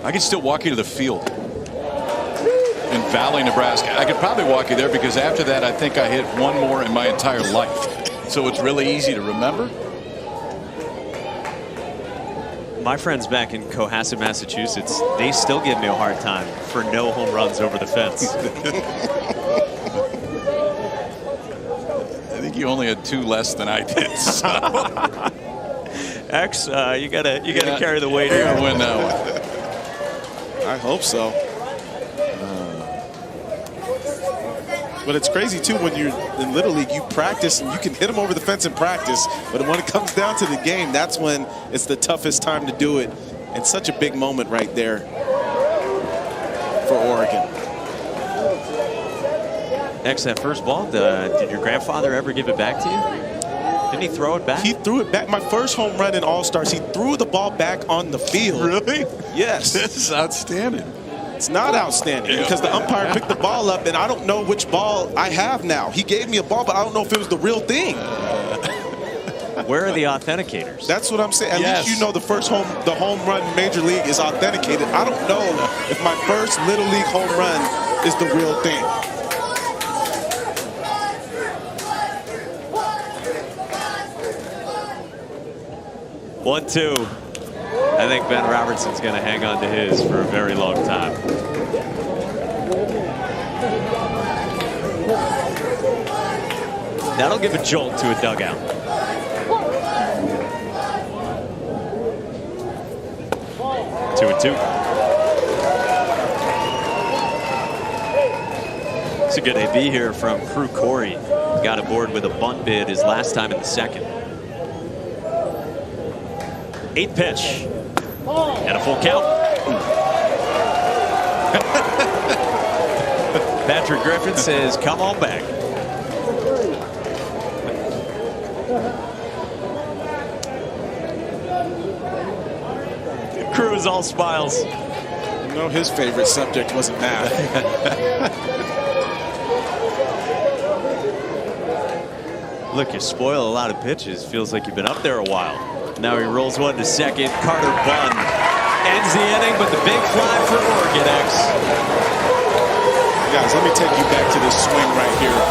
I can still walk you to the field in Valley, Nebraska. I could probably walk you there because after that, I think I hit one more in my entire life. So it's really easy to remember. My friends back in Cohasset, Massachusetts, they still give me a hard time for no home runs over the fence. I think you only had 2 less than I did. So. X, you gotta carry the weight. You're gonna win that one. I hope so. But it's crazy too when you're in Little League, you practice and you can hit them over the fence in practice, but when it comes down to the game, that's when it's the toughest time to do it. And such a big moment right there for Oregon. X, that first ball, did your grandfather ever give it back to you? Didn't he throw it back? He threw it back. My first home run in All-Stars, he threw the ball back on the field. Really? Yes. This is outstanding. It's not outstanding because the umpire picked the ball up, and I don't know which ball I have now. He gave me a ball, but I don't know if it was the real thing. Where are the authenticators? That's what I'm saying. At least you know the home run in Major League is authenticated. I don't know if my first Little League home run is the real thing. One, two. I think Ben Robertson's going to hang on to his for a very long time. That'll give a jolt to a dugout. Two and two. It's a good AB here from Crew Corey. Got aboard with a bunt bid his last time in the 2nd. 8th pitch. And a full count. Patrick Griffin says, come on back. Crew is all smiles. You know his favorite subject wasn't math. Look, you spoil a lot of pitches. Feels like you've been up there a while. Now he rolls one to 2nd. Carter Bunn ends the inning, but the big fly for Oregon, X. Guys, let me take you back to this swing right here.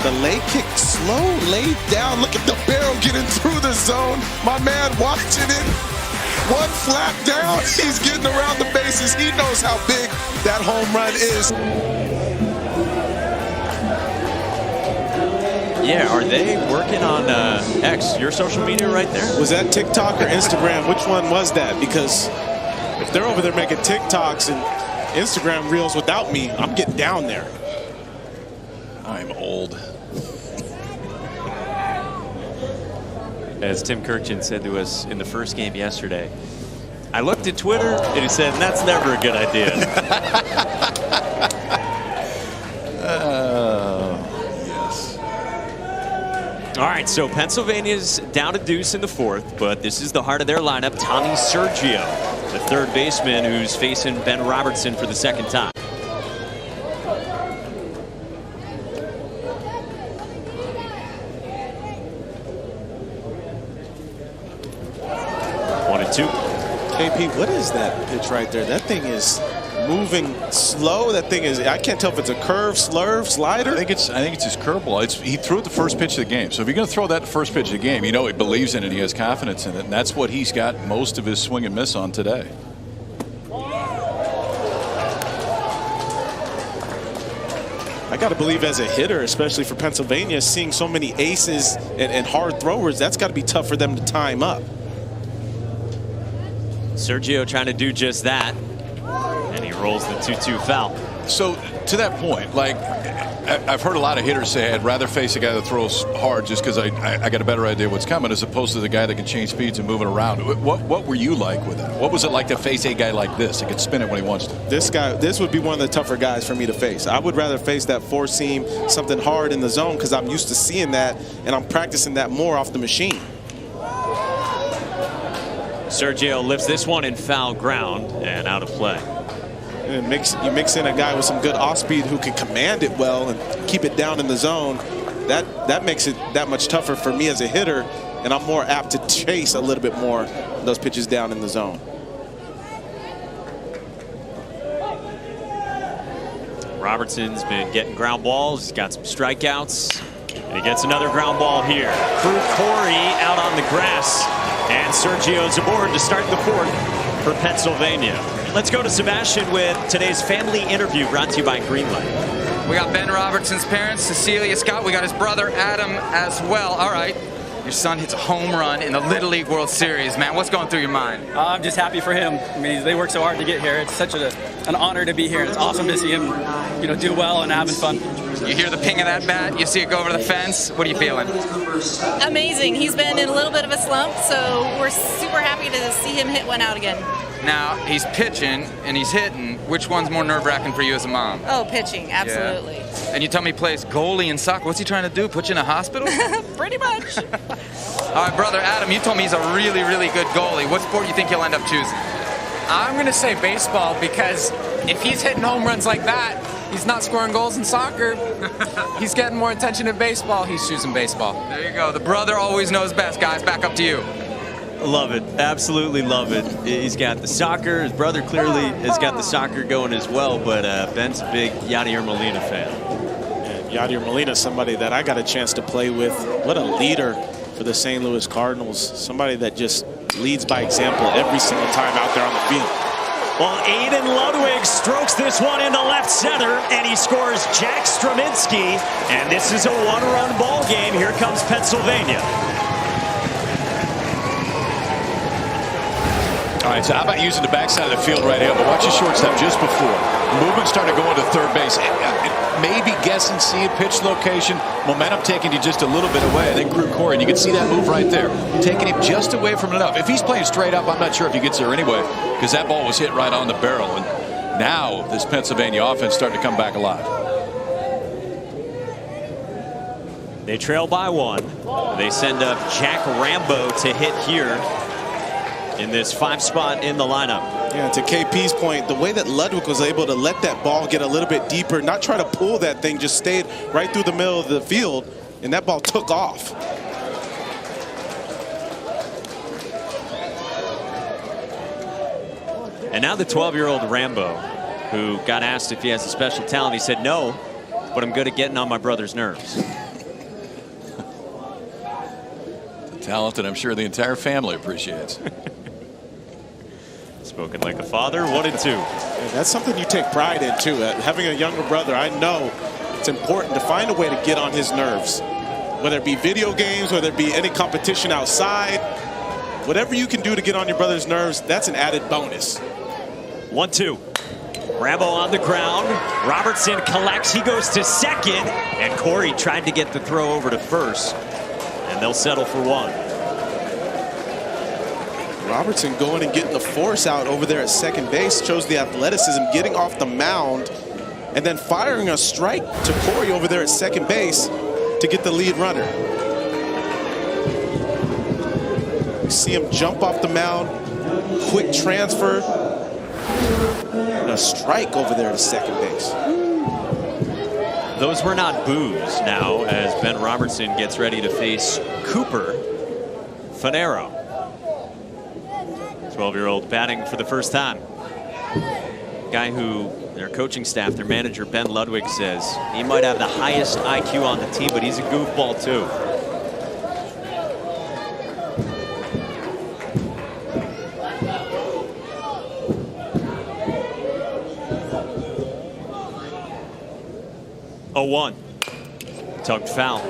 The lay kick, slow, laid down. Look at the barrel getting through the zone. My man watching it. One flap down. He's getting around the bases. He knows how big that home run is. Yeah, are they working on X, your social media right there? Was that TikTok or Instagram? Which one was that? Because if they're over there making TikToks and Instagram reels without me, I'm getting down there. I'm old. As Tim Kirkjian said to us in the first game yesterday, I looked at Twitter and he said, that's never a good idea. Yes. All right, so Pennsylvania's down a deuce in the fourth, but this is the heart of their lineup. Tommy Sergio, the third baseman who's facing Ben Robertson for the second time. KP, what is that pitch right there? That thing is moving slow. That thing is, I can't tell if it's a curve, slurve, slider. I think it's his curveball. He threw it the first pitch of the game. So if you're going to throw that the first pitch of the game, you know he believes in it. He has confidence in it. And that's what he's got most of his swing and miss on today. I got to believe as a hitter, especially for Pennsylvania, seeing so many aces and hard throwers, that's got to be tough for them to time up. Sergio trying to do just that, and he rolls the 2-2 foul. So to that point, like I've heard a lot of hitters say I'd rather face a guy that throws hard just because I got a better idea what's coming as opposed to the guy that can change speeds and move it around. What were you like with that? What was it like to face a guy like this that could spin it when he wants to? This would be one of the tougher guys for me to face. I would rather face that four seam, something hard in the zone, because I'm used to seeing that and I'm practicing that more off the machine. Sergio lifts this one in foul ground and out of play. And you mix in a guy with some good off speed who can command it well and keep it down in the zone. That makes it that much tougher for me as a hitter, and I'm more apt to chase a little bit more those pitches down in the zone. Robertson's been getting ground balls. He's got some strikeouts. And he gets another ground ball here. Drew Corey out on the grass. And Sergio's aboard to start the fourth for Pennsylvania. Let's go to Sebastian with today's family interview brought to you by Greenlight. We got Ben Robertson's parents, Cecilia, Scott. We got his brother, Adam, as well. All right. Your son hits a home run in the Little League World Series, man. What's going through your mind? I'm just happy for him. I mean, they worked so hard to get here. It's such an honor to be here. It's awesome to see him, do well and having fun. You hear the ping of that bat, you see it go over the fence. What are you feeling? Amazing. He's been in a little bit of a slump, so we're super happy to see him hit one out again. Now, he's pitching and he's hitting. Which one's more nerve-wracking for you as a mom? Oh, pitching, absolutely. Yeah. And you tell me he plays goalie in soccer. What's he trying to do, put you in a hospital? Pretty much. All right, brother Adam, you told me he's a really, really good goalie. What sport do you think he'll end up choosing? I'm going to say baseball, because if he's hitting home runs like that, he's not scoring goals in soccer. He's getting more attention in baseball. He's choosing baseball. There you go. The brother always knows best, guys. Back up to you. Love it. Absolutely love it. He's got the soccer. His brother clearly has got the soccer going as well, but Ben's a big Yadier Molina fan. And Yadier Molina is somebody that I got a chance to play with. What a leader for the St. Louis Cardinals. Somebody that just leads by example every single time out there on the field. Well, Aiden Ludwig strokes this one into left center, and he scores Jack Strominski. And this is a one-run ball game. Here comes Pennsylvania. All right, so how about using the backside of the field right here? But watch the shortstop just before. Movement started going to third base. Maybe guess and see a pitch location. Momentum taking you just a little bit away. And then Drew Corey, and you can see that move right there. Taking him just away from enough. If he's playing straight up, I'm not sure if he gets there anyway, because that ball was hit right on the barrel. And now this Pennsylvania offense starting to come back alive. They trail by one. They send up Jack Rambo to hit here in this 5 spot in the lineup. Yeah, to KP's point, the way that Ludwig was able to let that ball get a little bit deeper, not try to pull that thing, just stayed right through the middle of the field, and that ball took off. And now the 12-year-old Rambo, who got asked if he has a special talent, he said no, but I'm good at getting on my brother's nerves. The talent that I'm sure the entire family appreciates. Spoken like a father. 1-2. Yeah, that's something you take pride in too. Having a younger brother, I know it's important to find a way to get on his nerves, whether it be video games, whether it be any competition outside. Whatever you can do to get on your brother's nerves, that's an added bonus. 1-2. Rambo on the ground. Robertson collects. He goes to second, and Corey tried to get the throw over to first, and they'll settle for one. Robertson going and getting the force out over there at second base shows the athleticism, getting off the mound and then firing a strike to Corey over there at second base to get the lead runner. You see him jump off the mound, quick transfer, and a strike over there to second base. Those were not boos now as Ben Robertson gets ready to face Cooper Fanero. 12-year-old batting for the first time. Guy who their coaching staff, their manager Ben Ludwig says he might have the highest IQ on the team, but he's a goofball too. Oh, 1. Tugged foul.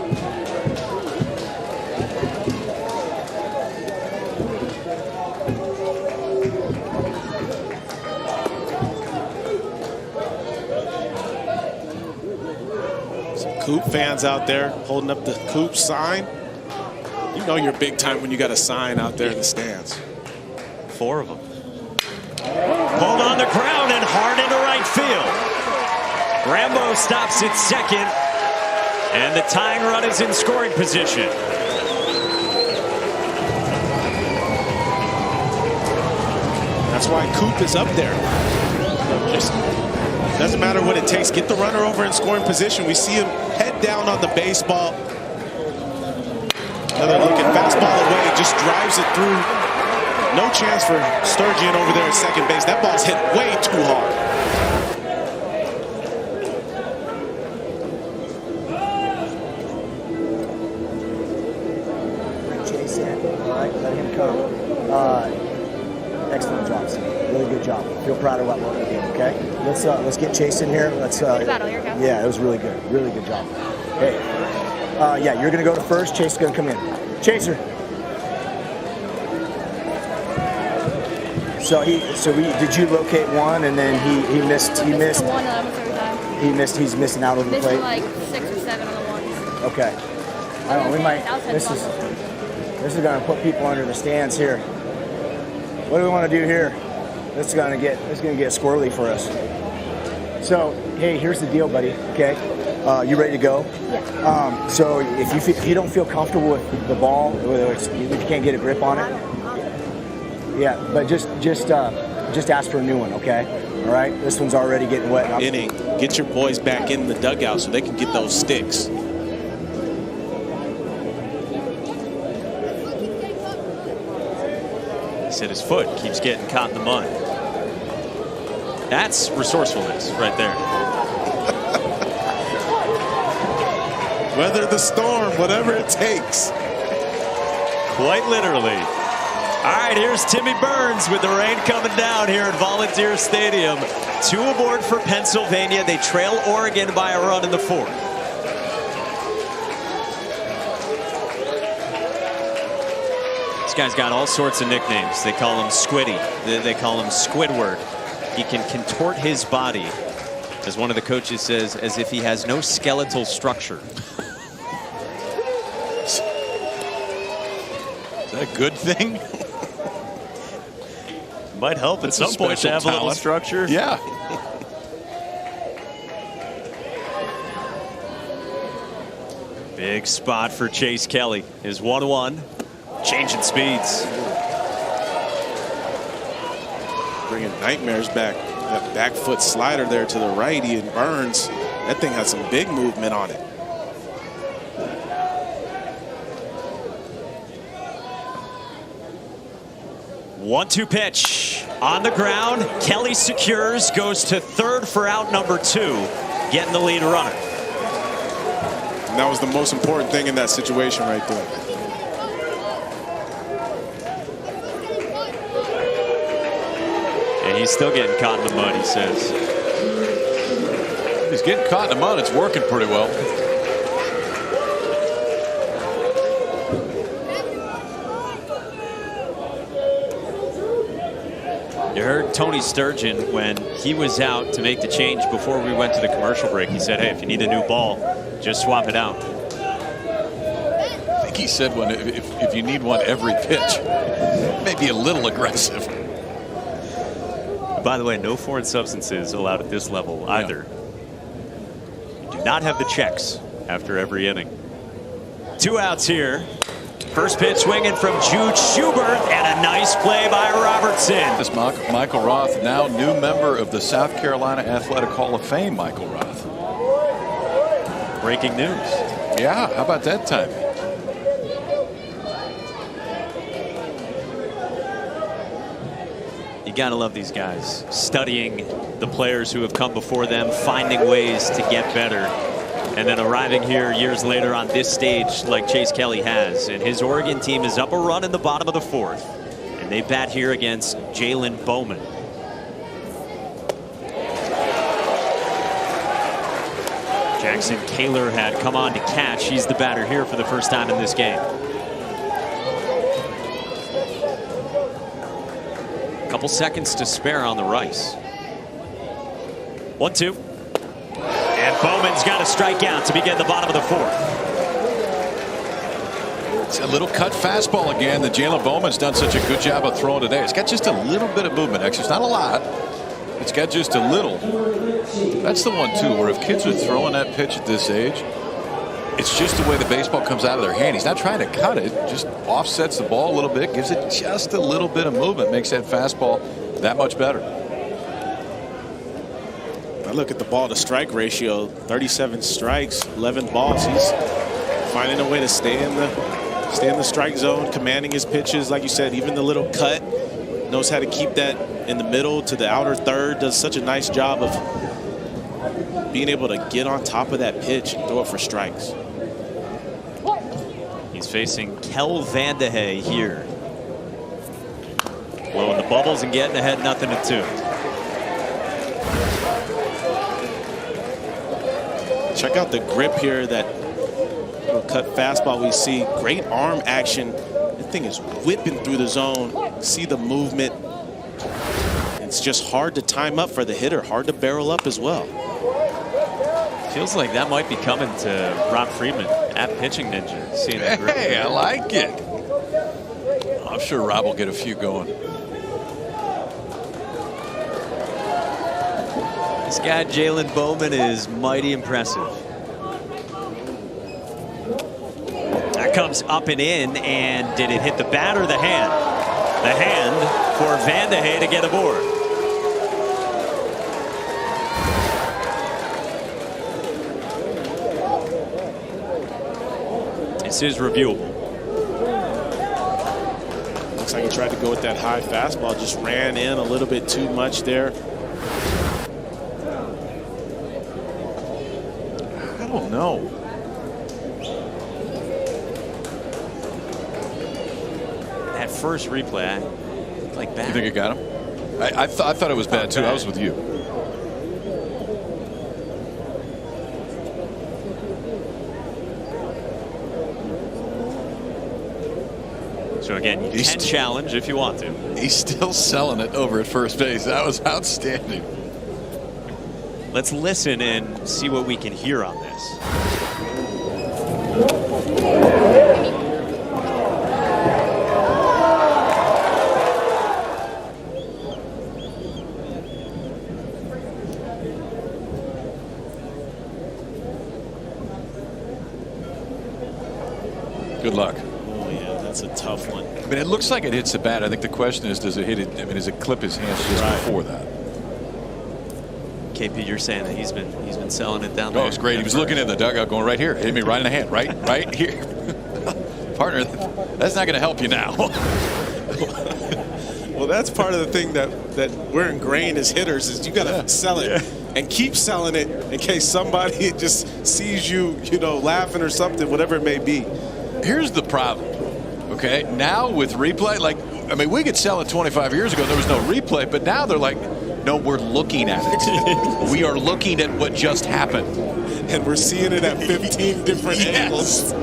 Coop fans out there holding up the Coop sign. You know you're big time when you got a sign out there in the stands. 4 of them. Pulled on the ground and hard into right field. Rambo stops at second, and the tying run is in scoring position. That's why Coop is up there. Just doesn't matter what it takes. Get the runner over in scoring position. We see him head down on the baseball. Another looking fastball away, just drives it through. No chance for Sturgeon over there at second base. That ball's hit way too hard. Chase in. All right, let him come. Excellent job, Steve. Really good job. Feel proud of what we did. Okay, let's get Chase in here. Let's. Yeah, it was really good. Really good job. Hey, yeah, you're gonna go to first. Chase is gonna come in. Chaser. So did you locate one and then he missed. One third time. He's missing out on the plate. Like 6 or 7 on the ones. Okay. I don't know. We might. This is gonna put people under the stands here. What do we want to do here? This is gonna get squirrely for us. So hey, here's the deal, buddy. Okay, you ready to go? Yeah. So if you don't feel comfortable with the ball, whether if you can't get a grip on it, yeah, but just ask for a new one, okay? All right. This one's already getting wet. Inning. Get your boys back in the dugout so they can get those sticks. Said his foot keeps getting caught in the mud. That's resourcefulness right there. Weather the storm, whatever it takes. Quite literally. All right, here's Timmy Burns with the rain coming down here at Volunteer Stadium. 2 aboard for Pennsylvania. They trail Oregon by a run in the 4th. This guy's got all sorts of nicknames. They call him Squiddy. They call him Squidward. He can contort his body, as one of the coaches says, as if he has no skeletal structure. Is that a good thing? Might help at some point to have a little structure. Yeah. Big spot for Chase Kelly. His 1-1. Changing speeds. Bringing nightmares back. That back foot slider there to the righty and Burns. That thing has some big movement on it. One-two pitch on the ground. Kelly secures, goes to third for out number 2, getting the lead runner. And that was the most important thing in that situation right there. And he's still getting caught in the mud, he says. He's getting caught in the mud. It's working pretty well. You heard Tony Sturgeon when he was out to make the change before we went to the commercial break. He said, hey, if you need a new ball, just swap it out. They think he said one. If you need one every pitch, maybe a little aggressive. By the way, no foreign substances allowed at this level either. You do not have the checks after every inning. 2 outs here. First pitch swinging from Jude Schubert, and a nice play by Robertson. This Michael Roth, now new member of the South Carolina Athletic Hall of Fame. Michael Roth. Breaking news. Yeah, how about that time? You gotta love these guys, studying the players who have come before them, finding ways to get better, and then arriving here years later on this stage like Chase Kelly has. And his Oregon team is up a run in the bottom of the 4th, and they bat here against Jalen Bowman. Jackson Kaler had come on to catch. He's the batter here for the first time in this game. Couple seconds to spare on the Rice. 1-2. And Bowman's got a strikeout to begin the bottom of the 4th. It's a little cut fastball again that Jalen Bowman's done such a good job of throwing today. It's got just a little bit of movement. Actually, it's not a lot. It's got just a little. That's the one, too, where if kids are throwing that pitch at this age, it's just the way the baseball comes out of their hand. He's not trying to cut it, just offsets the ball a little bit, gives it just a little bit of movement, makes that fastball that much better. I look at the ball to strike ratio, 37 strikes, 11 balls. He's finding a way to stay in the strike zone, commanding his pitches. Like you said, even the little cut, knows how to keep that in the middle to the outer third, does such a nice job of being able to get on top of that pitch and throw it for strikes. He's facing Kel Vandehey here. Blowing the bubbles and getting ahead 0-2. Check out the grip here, that little cut fastball we see. Great arm action. That thing is whipping through the zone. See the movement. It's just hard to time up for the hitter, hard to barrel up as well. Feels like that might be coming to Rob Friedman at Pitching Ninja. Seeing that grip. Hey, I like it. I'm sure Rob will get a few going. This guy, Jalen Bowman, is mighty impressive. That comes up and in, and did it hit the bat or the hand? The hand for Vandehey to get aboard. This is reviewable. Looks like he tried to go with that high fastball, just ran in a little bit too much there. I don't know. That first replay, like bad. You think it got him? I thought it was bad too. I was with you. So again, you can challenge if you want to. He's still selling it over at first base. That was outstanding. Let's listen and see what we can hear on this. Good luck. Oh, yeah, that's a tough one. I mean, it looks like it hits the bat. I think the question is, does it hit it? I mean, does it clip his hands just before that? KP, you're saying that he's been selling it down there. Oh, it's great. He was looking in the dugout going right here. Hit me right in the hand. Right here. Partner, that's not going to help you now. Well, that's part of the thing that we're ingrained as hitters is you got to sell it and keep selling it in case somebody just sees you, laughing or something, whatever it may be. Here's the problem. Okay, now with replay, I mean, we could sell it 25 years ago. There was no replay, but now they're like, no, we're looking at it. We are looking at what just happened. And we're seeing it at 15 different angles.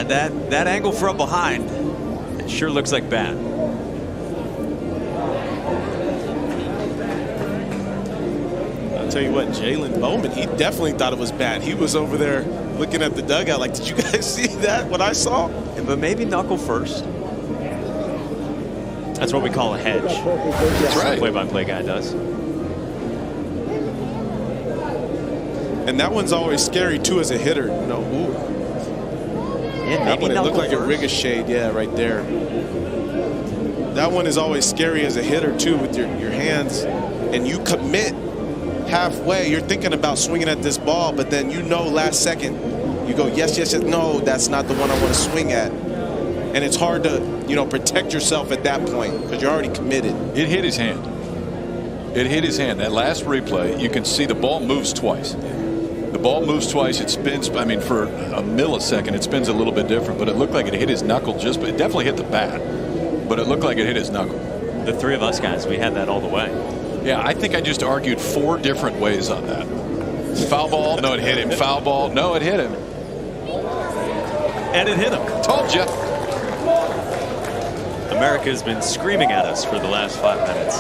That angle from behind, it sure looks like bad. Tell you what, Jalen Bowman, he definitely thought it was bad. He was over there looking at the dugout like, did you guys see that, what I saw? Yeah, but maybe knuckle first. That's what we call a hedge. That's right. Play-by-play guy does. And that one's always scary, too, as a hitter. You know, ooh. Yeah, That maybe one, it looked knuckle like it first. ricocheted, yeah, right there. That one is always scary as a hitter, too, with your hands. And you commit halfway. You're thinking about swinging at this ball, but then you know last second, you go, yes, yes, yes. No, that's not the one I want to swing at. And it's hard to, you know, protect yourself at that point because you're already committed. It hit his hand. It hit his hand. That last replay, you can see the ball moves twice. The ball moves twice. It spins. I mean, for a millisecond, it spins a little bit different, but it looked like it hit his knuckle just, but it definitely hit the bat, but it looked like it hit his knuckle. The three of us guys, we had that all the way. Yeah, I think I just argued 4 different ways on that. Foul ball. No, it hit him. Foul ball. No, it hit him. And it hit him. Told you. America's been screaming at us for the last 5 minutes.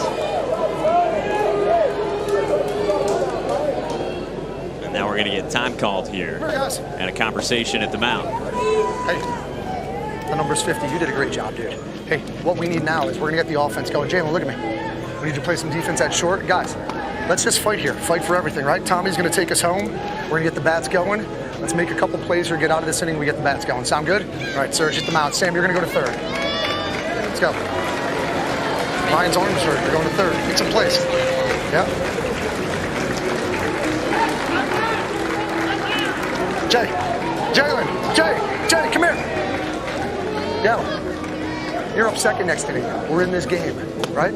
And now we're going to get time called here. And a conversation at the mound. Hey, the number's 50. You did a great job, dude. Hey, what we need now is we're going to get the offense going. Jalen, look at me. We need to play some defense at short. Guys, let's just fight here. Fight for everything, right? Tommy's going to take us home. We're going to get the bats going. Let's make a couple plays here, get out of this inning, we get the bats going. Sound good? All right, Serge, hit the mound. Sam, you're going to go to third. Let's go. Ryan's Armstrong, you're going to third. Make some plays. Yeah. Jalen, Jay, come here. Yo, you're up second next inning. We're in this game, right?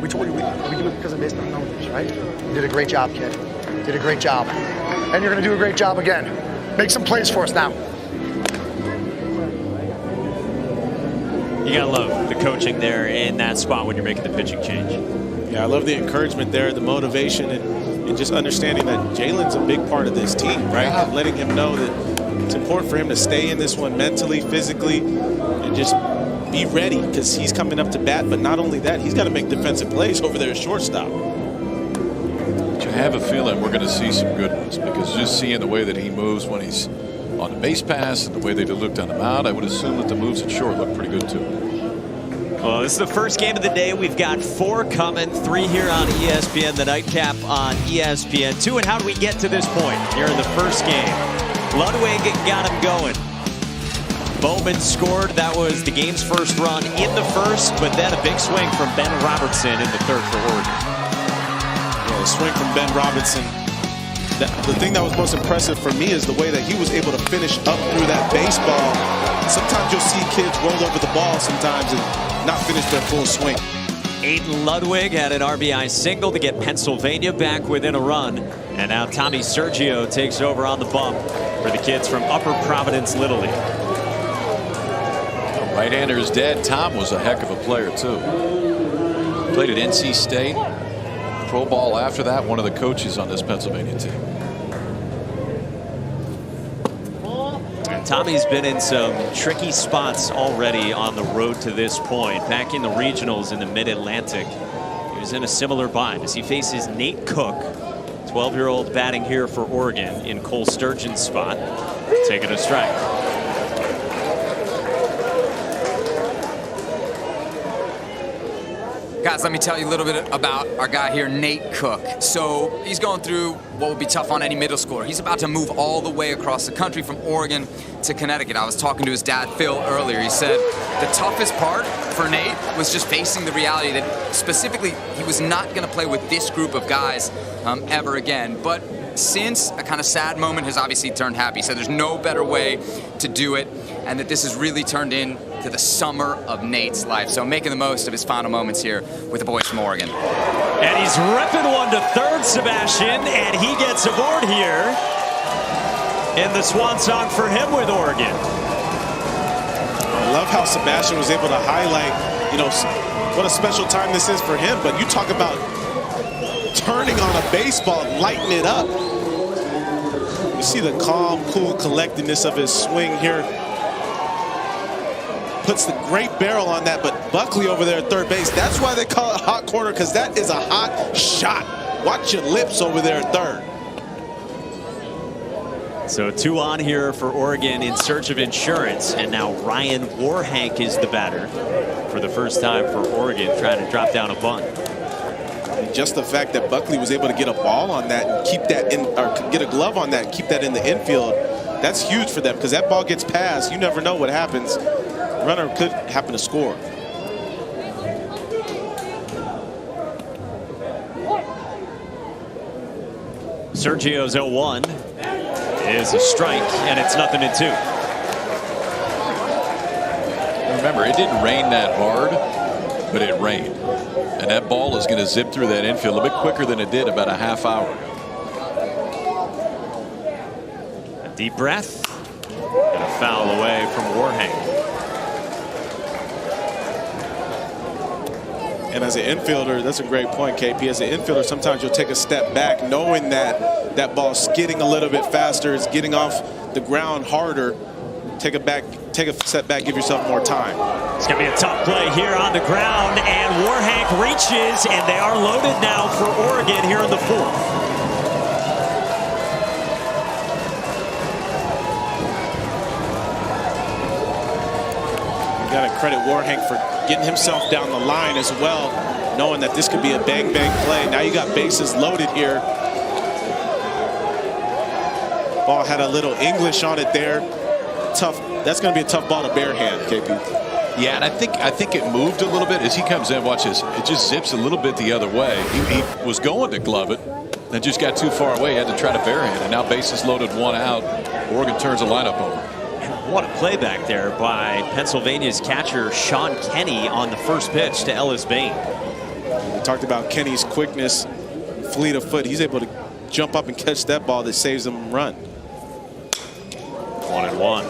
We told you we do it because of based on numbers, right? You did a great job, kid. Did a great job. And you're going to do a great job again. Make some plays for us now. You got to love the coaching there in that spot when you're making the pitching change. Yeah, I love the encouragement there, the motivation, and just understanding that Jalen's a big part of this team, right? And letting him know that it's important for him to stay in this one mentally, physically, and just be ready because he's coming up to bat. But not only that, he's got to make defensive plays over there at shortstop. I have a feeling we're going to see some good ones because just seeing the way that he moves when he's on the base pass and the way they looked on the mound, I would assume that the moves at short look pretty good too. Well, this is the first game of the day. We've got 4 coming, 3 here on ESPN, the nightcap on ESPN2. And how do we get to this point here in the first game? Ludwig got him going. Bowman scored. That was the game's first run in the first, but then a big swing from Ben Robertson in the third for Oregon. Yeah, the swing from Ben Robertson. The thing that was most impressive for me is the way that he was able to finish up through that baseball. Sometimes you'll see kids roll over the ball sometimes and not finish their full swing. Aiden Ludwig had an RBI single to get Pennsylvania back within a run. And now Tommy Sergio takes over on the bump for the kids from Upper Providence Little League. Right-hander's dad, Tom, was a heck of a player too. Played at NC State. Pro ball after that, one of the coaches on this Pennsylvania team. And Tommy's been in some tricky spots already on the road to this point. Back in the regionals in the Mid-Atlantic, he was in a similar bind as he faces Nate Cook, 12-year-old batting here for Oregon in Cole Sturgeon's spot. Taking a strike. Guys, let me tell you a little bit about our guy here, Nate Cook. So he's going through what would be tough on any middle schooler. He's about to move all the way across the country from Oregon to Connecticut. I was talking to his dad, Phil, earlier. He said the toughest part for Nate was just facing the reality that specifically he was not going to play with this group of guys ever again. But since a kind of sad moment has obviously turned happy, so there's no better way to do it, and that this has really turned into the summer of Nate's life. So making the most of his final moments here with the boys from Oregon. And he's ripping one to third, Sebastian, and he gets aboard here in the swan song for him with Oregon. I love how Sebastian was able to highlight, you know, what a special time this is for him. But you talk about turning on a baseball, lighting it up. You see the calm, cool collectedness of his swing here. Puts the great barrel on that, but Buckley over there at third base, that's why they call it hot corner, because that is a hot shot Watch your lips over there at third. So 2 on here for Oregon in search of insurance. And now Ryan Warhank is the batter for the first time for Oregon, trying to drop down a bunt. And just the fact that Buckley was able to get a ball on that and keep that in, or get a glove on that and keep that in the infield, that's huge for them, because that ball gets passed. You never know what happens. Runner could happen to score. Sergio's 0-1 is a strike, and it's 0-2. Remember, it didn't rain that hard, but it rained. And that ball is going to zip through that infield a bit quicker than it did about a half hour. A deep breath, and a foul away from Warhank. And as an infielder, that's a great point, KP. As an infielder, sometimes you'll take a step back knowing that that ball's skidding a little bit faster. It's getting off the ground harder. Take a step back, give yourself more time. It's going to be a tough play here on the ground, and Warhank reaches, and they are loaded now for Oregon here in the 4th. You got to credit Warhank for getting himself down the line as well, knowing that this could be a bang-bang play. Now you got bases loaded here. Ball had a little English on it there. Tough. That's going to be a tough ball to bare hand, KP. Yeah, and I think it moved a little bit as he comes in. Watch this. It just zips a little bit the other way. He was going to glove it, and just got too far away. He had to try to bare hand, and now bases loaded, 1 out. Oregon turns the lineup over. What a play back there by Pennsylvania's catcher Sean Kenny on the first pitch to Ellis Bain. We talked about Kenny's quickness, fleet of foot. He's able to jump up and catch that ball that saves him a run. 1-1.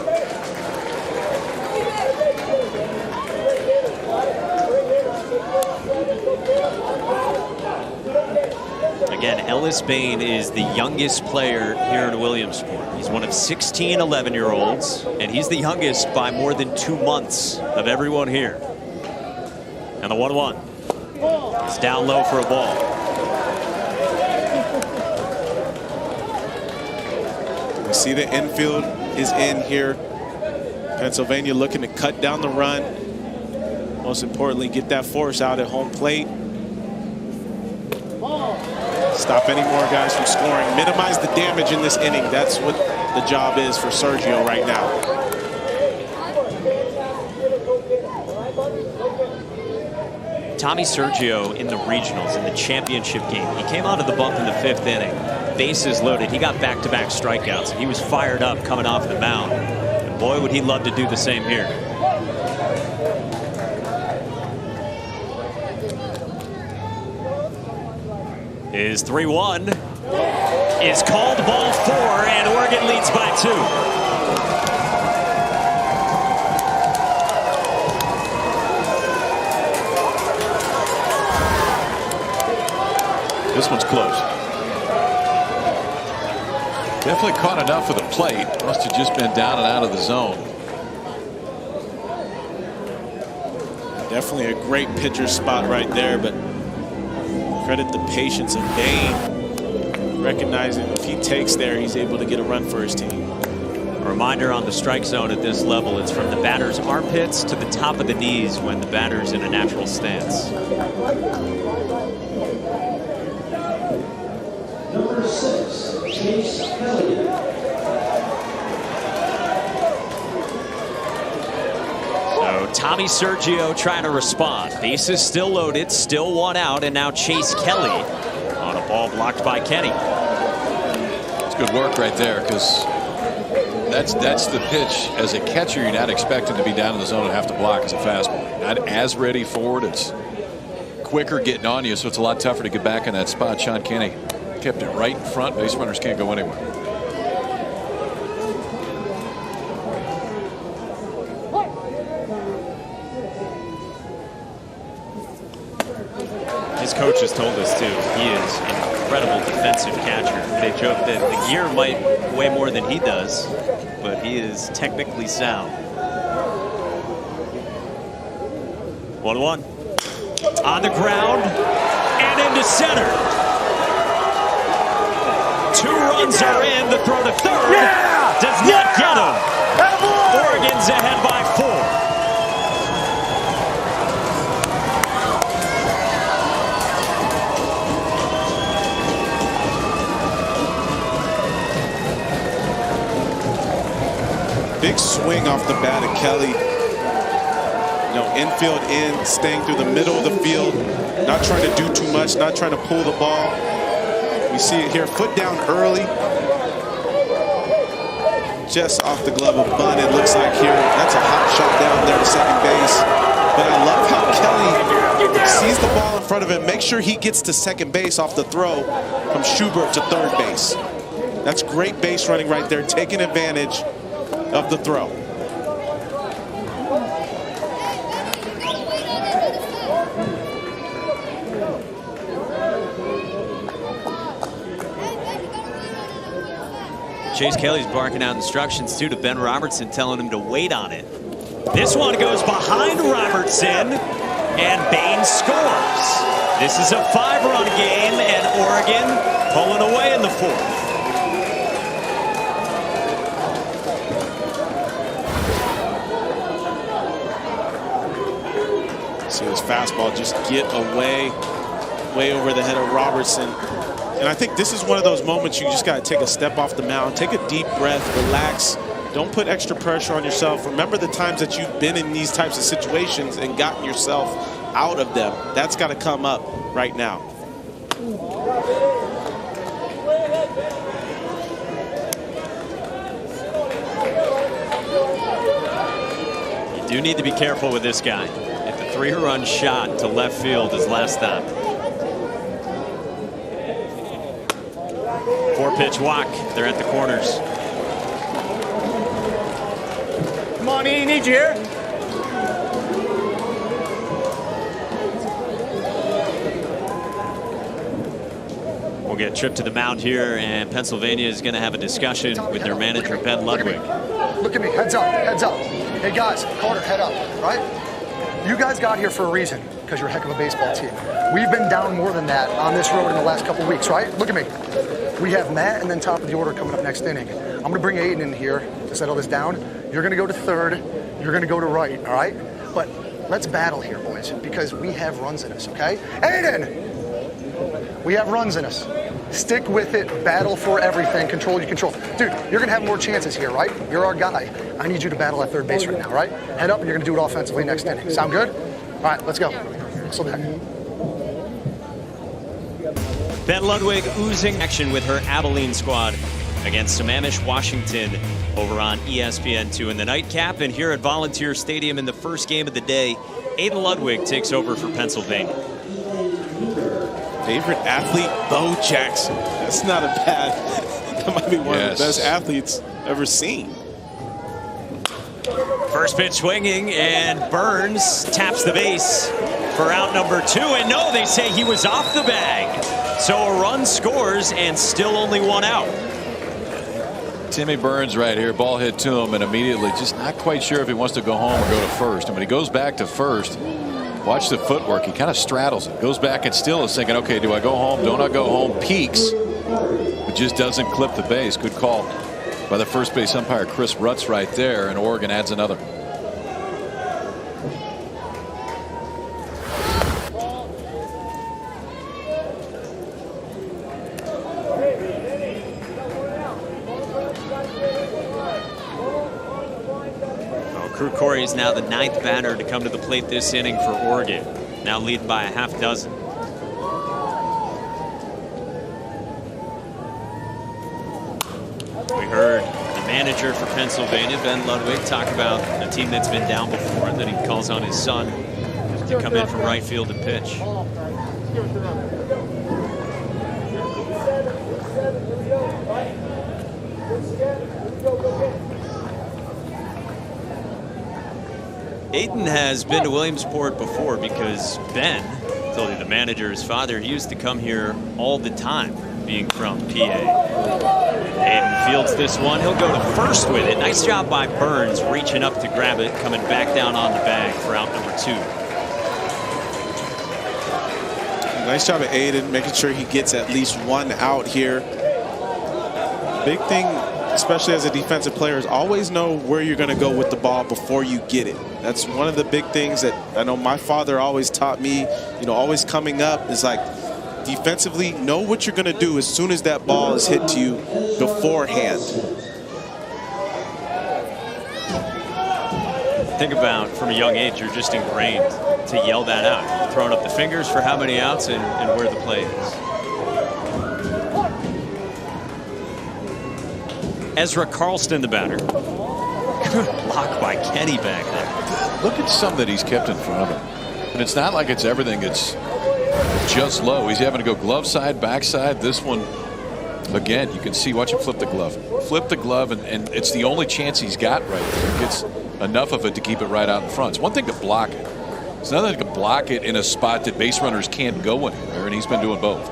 Again, Ellis Bain is the youngest player here in Williamsport. He's one of 16 11-year-olds, and he's the youngest by more than 2 months of everyone here. And the 1-1 is down low for a ball. We see the infield is in here. Pennsylvania looking to cut down the run. Most importantly, get that force out at home plate. Stop any more guys from scoring. Minimize the damage in this inning. That's what the job is for Sergio right now. Tommy Sergio in the regionals, in the championship game, he came out of the bump in the 5th inning. Bases loaded. He got back-to-back strikeouts. He was fired up coming off the mound. And boy, would he love to do the same here. Is 3-1 is called ball 4, and Oregon leads by 2. This one's close. Definitely caught enough of the plate. Must have just been down and out of the zone. Definitely a great pitcher spot right there, but credit the patience of Bain, recognizing if he takes there, he's able to get a run for his team. A reminder on the strike zone at this level, it's from the batter's armpits to the top of the knees when the batter's in a natural stance. Number 6, Chase Kelly. So Tommy Sergio trying to respond. Bases still loaded, still 1 out, and now Chase Kelly on a ball blocked by Kenny. It's good work right there, because that's the pitch. As a catcher, you're not expecting to be down in the zone and have to block as a fastball. Not as ready for it. It's quicker getting on you, so it's a lot tougher to get back in that spot. Sean Kenny kept it right in front. Base runners can't go anywhere. His coach has told us, too, he is an incredible defensive catcher. They joke that the gear might weigh more than he does, but he is technically sound. 1-1. On the ground and into center. 2 runs are in. The throw to third does not get him. Oregon's ahead by 4. Big swing off the bat of Kelly. You know, infield in, staying through the middle of the field, not trying to do too much, not trying to pull the ball. We see it here, foot down early. Just off the glove of Bunn, it looks like here. That's a hot shot down there to second base. But I love how Kelly sees the ball in front of him, makes sure he gets to second base off the throw from Schubert to third base. That's great base running right there, taking advantage of the throw. Chase Kelly's barking out instructions too to Ben Robertson, telling him to wait on it. This one goes behind Robertson, and Bain scores. This is a 5-run game, and Oregon pulling away in the 4th. See this fastball just get away, way over the head of Robertson. And I think this is one of those moments you just got to take a step off the mound, take a deep breath, relax. Don't put extra pressure on yourself. Remember the times that you've been in these types of situations and gotten yourself out of them. That's got to come up right now. You do need to be careful with this guy. If the 3-run shot to left field is last stop. 4-pitch walk. They're at the corners. Come on, E, need you here. We'll get a trip to the mound here, and Pennsylvania is going to have a discussion with their manager, Ben Ludwig. Look at me, heads up, heads up. Hey guys, Carter, head up, right? You guys got here for a reason, because you're a heck of a baseball team. We've been down more than that on this road in the last couple weeks, right? Look at me. We have Matt and then top of the order coming up next inning. I'm going to bring Aiden in here to settle this down. You're going to go to third. You're going to go to right, all right? But let's battle here, boys, because we have runs in us, okay? Aiden! We have runs in us. Stick with it. Battle for everything. Control what you control. Dude, you're going to have more chances here, right? You're our guy. I need you to battle at third base right now, right? Head up, and you're going to do it offensively next inning. Sound good? All right, let's go. So back. Ben Ludwig oozing action with her Abilene squad against Sammamish, Washington over on ESPN2 in the nightcap. And here at Volunteer Stadium in the first game of the day, Aiden Ludwig takes over for Pennsylvania. Favorite athlete, Bo Jackson. That's not a bad, that might be one of the best athletes ever seen. First pitch swinging, and Burns taps the base for out number 2. And no, they say he was off the bag. So a run scores and still only 1 out. Timmy Burns right here, ball hit to him, and immediately just not quite sure if he wants to go home or go to first. And when he goes back to first, watch the footwork. He kind of straddles it, goes back and still is thinking, okay, do I go home? Don't I go home? Peaks, but just doesn't clip the base. Good call by the first base umpire, Chris Rutz, right there, and Oregon adds another. Crew Corey is now the 9th batter to come to the plate this inning for Oregon, now leading by a half dozen. We heard the manager for Pennsylvania, Ben Ludwig, talk about a team that's been down before, and then he calls on his son to come in from right field and pitch. Aiden has been to Williamsport before because Ben told you the manager, his father, he used to come here all the time, being from PA. Aiden fields this one. He'll go to first with it. Nice job by Burns reaching up to grab it, coming back down on the bag for out number 2. Nice job of Aiden, making sure he gets at least 1 out here. big thing, especially as a defensive player, is always know where you're going to go with the ball before you get it. That's one of the big things that I know my father always taught me, you know, always coming up is like, defensively, know what you're going to do as soon as that ball is hit to you beforehand. Think about from a young age, you're just ingrained to yell that out. You're throwing up the fingers for how many outs and where the play is. Ezra Carlston, the batter. Good block by Kenny back there. Look at some that he's kept in front of him. And it's not like it's everything that's just low. He's having to go glove side, backside. This one, again, you can see, watch him flip the glove. Flip the glove, and it's the only chance he's got right there. He gets enough of it to keep it right out in front. It's one thing to block it. It's another thing to block it in a spot that base runners can't go anywhere, and he's been doing both.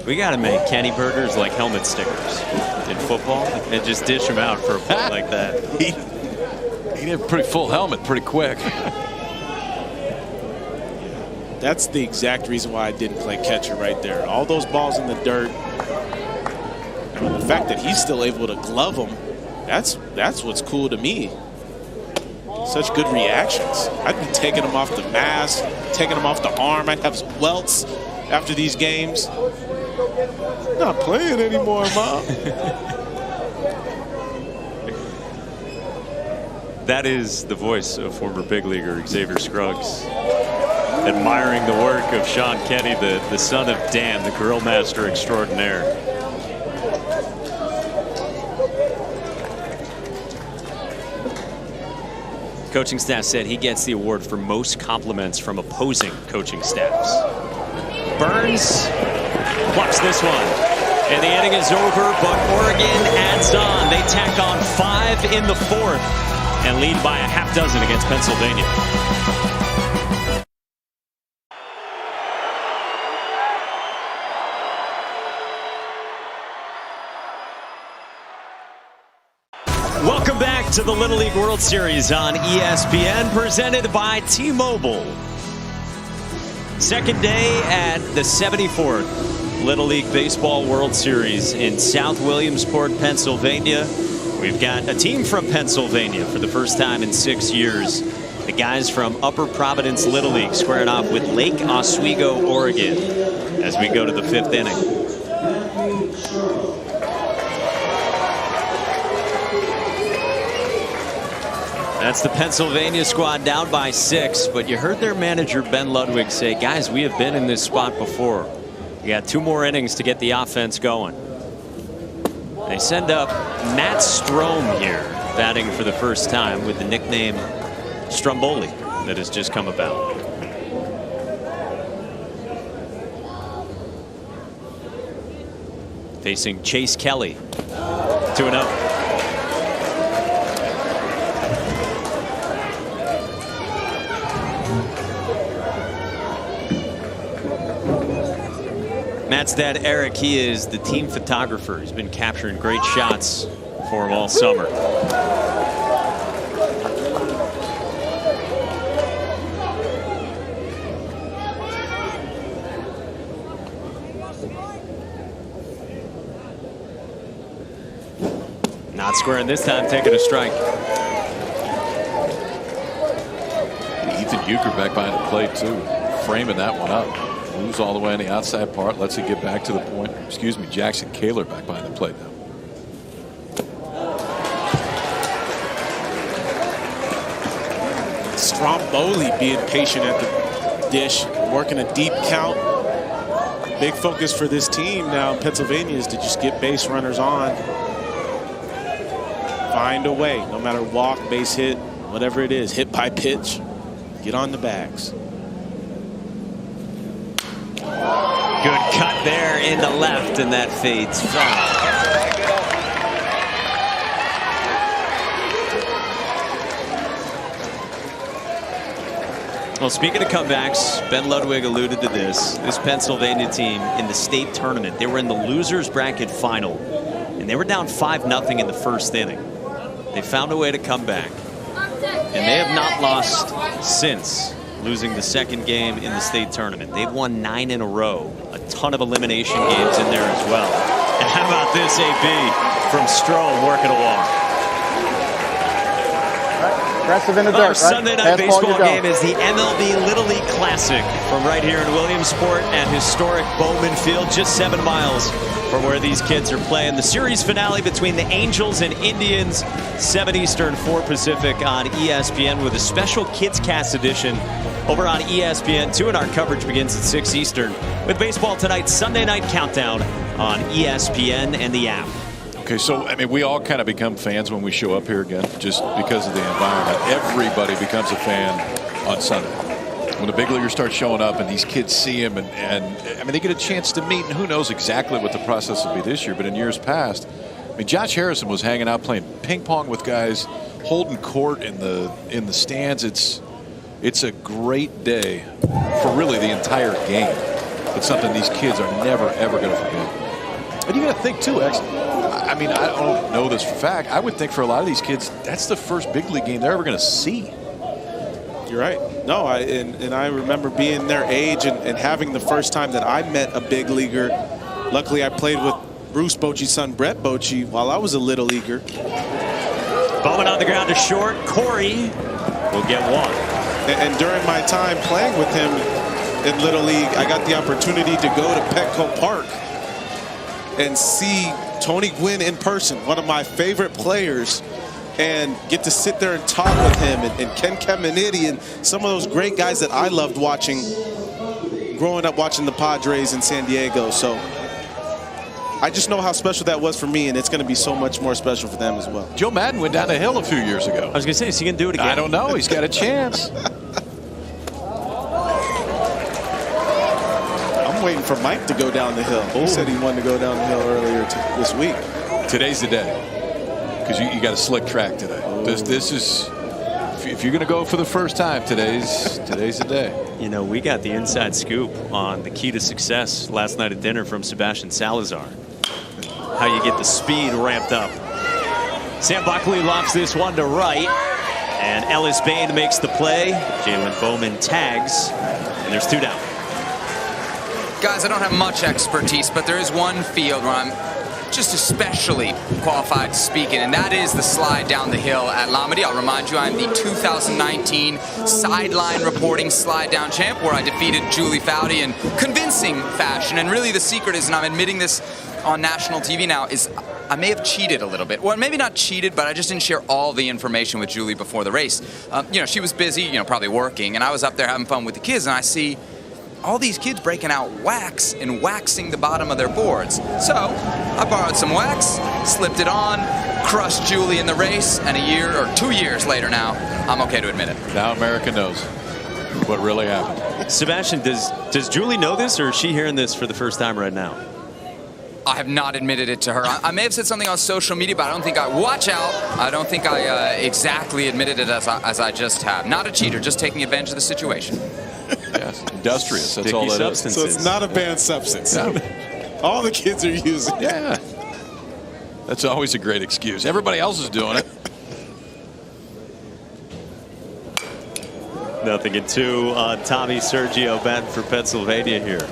We got to make Kenny burgers like helmet stickers in football and just dish them out for a play like that. He did a pretty full helmet pretty quick. That's the exact reason why I didn't play catcher right there. All those balls in the dirt. And the fact that he's still able to glove them, that's what's cool to me. Such good reactions. I'd be taking them off the mask, taking them off the arm. I'd have welts after these games. Not playing anymore, Mom. That is the voice of former big leaguer Xavier Scruggs, admiring the work of Sean Kenny, the son of Dan, the grill master extraordinaire. Coaching staff said he gets the award for most compliments from opposing coaching staffs. Burns plucks this one. And the inning is over, but Oregon adds on. They tack on 5 in the 4th and lead by a half dozen against Pennsylvania. Welcome back to the Little League World Series on ESPN, presented by T-Mobile. Second day at the 74th Little League Baseball World Series in South Williamsport, Pennsylvania. We've got a team from Pennsylvania for the first time in 6 years. The guys from Upper Providence Little League squaring off with Lake Oswego, Oregon, as we go to the 5th inning. That's the Pennsylvania squad down by 6, but you heard their manager Ben Ludwig say, guys, we have been in this spot before. We got 2 more innings to get the offense going. They send up Matt Strom here, batting for the first time with the nickname Stromboli that has just come about. Facing Chase Kelly, 2-0. Matt's dad, Eric, he is the team photographer. He's been capturing great shots for him all summer. Not squaring this time, taking a strike. Ethan Euchre back behind the plate, too, framing that one up. Moves all the way on the outside part, lets it get back to the point. Excuse me, Jackson Kaler back behind the plate now. Stromboli being patient at the dish, working a deep count. Big focus for this team now in Pennsylvania is to just get base runners on. Find a way, no matter walk, base hit, whatever it is, hit by pitch, get on the bags. Good cut there in the left, and that fades foul. Well, speaking of comebacks, Ben Ludwig alluded to this. This Pennsylvania team in the state tournament, they were in the losers bracket final, and they were down 5-0 in the first inning. They found a way to come back, and they have not lost since losing the second game in the state tournament. They've won 9 in a row, a ton of elimination games in there as well. And how about this AB from Strome working a walk? Aggressive in the dirt. Our right? Sunday night Fastball, baseball you go. game is the MLB Little League Classic from right here in Williamsport at historic Bowman Field, just 7 miles from where these kids are playing. The series finale between the Angels and Indians, 7 Eastern, 4 Pacific on ESPN with a special Kids Cast edition over on ESPN2, and our coverage begins at 6 Eastern with baseball tonight's Sunday night countdown on ESPN and the app. Okay, so, I mean, we all kind of become fans when we show up here again, just because of the environment. Everybody becomes a fan on Sunday. When the big leaguers start showing up and these kids see them, and I mean, they get a chance to meet, and who knows exactly what the process will be this year, but in years past, I mean, Josh Harrison was hanging out playing ping pong with guys, holding court in the stands. It's a great day for really the entire game. It's something these kids are never, ever going to forget. And you got to think, too, X. I mean, I don't know this for a fact. I would think for a lot of these kids, that's the first big league game they're ever going to see. You're right. No, and I remember being their age and having the first time that I met a big leaguer. Luckily, I played with Bruce Bochy's son, Brett Bochy, while I was a little leaguer. Bowman on the ground to short. Corey will get one. And during my time playing with him in Little League, I got the opportunity to go to Petco Park and see Tony Gwynn in person, one of my favorite players, and get to sit there and talk with him, and Ken Caminiti and some of those great guys that I loved watching growing up, watching the Padres in San Diego. So I just know how special that was for me, and it's going to be so much more special for them as well. Joe Madden went down the hill a few years ago. I was going to say, is he going to do it again? I don't know. He's got a chance. I'm waiting for Mike to go down the hill. He said he wanted to go down the hill earlier this week. Today's the day, because you got a slick track today. This is, if you're going to go for the first time, today's the day. You know, we got the inside scoop on the key to success last night at dinner from Sebastian Salazar. How you get the speed ramped up. Sam Buckley lofts this one to right, and Ellis Bain makes the play. Jalen Bowman tags, and there's 2 down. Guys, I don't have much expertise, but there is one field where I'm just especially qualified to speak in, and that is the slide down the hill at Lamedy. I'll remind you, I'm the 2019 sideline reporting slide down champ, where I defeated Julie Foudy in convincing fashion. And really the secret is, and I'm admitting this on national TV now, is I may have cheated a little bit. Well, maybe not cheated, but I just didn't share all the information with Julie before the race. You know, she was busy, probably working, and I was up there having fun with the kids, and I see all these kids breaking out wax and waxing the bottom of their boards. So I borrowed some wax, slipped it on, crushed Julie in the race, and a year or 2 years later now, I'm okay to admit it. Now America knows what really happened. Sebastian, does Julie know this, or is she hearing this for the first time right now? I have not admitted it to her. I may have said something on social media, but I don't think watch out, I don't think I exactly admitted it as I just have. Not a cheater, just taking advantage of the situation. Yes, industrious. That's all that is. So it's not a banned substance. No. All the kids are using it. Yeah. That's always a great excuse. Everybody else is doing it. 0-2 on Tommy Sergio batting for Pennsylvania here.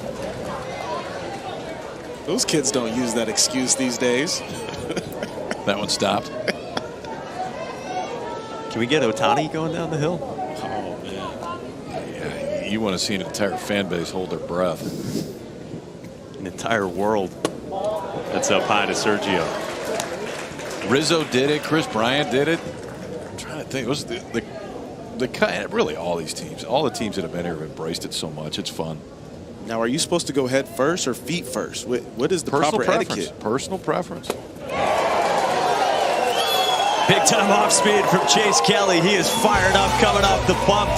Those kids don't use that excuse these days. That one stopped. Can we get Ohtani going down the hill? Oh, man. Yeah, you want to see an entire fan base hold their breath. An entire world that's up high to Sergio. Rizzo did it. Chris Bryant did it. I'm trying to think. It was the really all these teams, all the teams that have been here have embraced it so much. It's fun. Now, are you supposed to go head first or feet first? What is the proper etiquette? Personal preference. Big time off speed from Chase Kelly. He is fired up coming off the bump.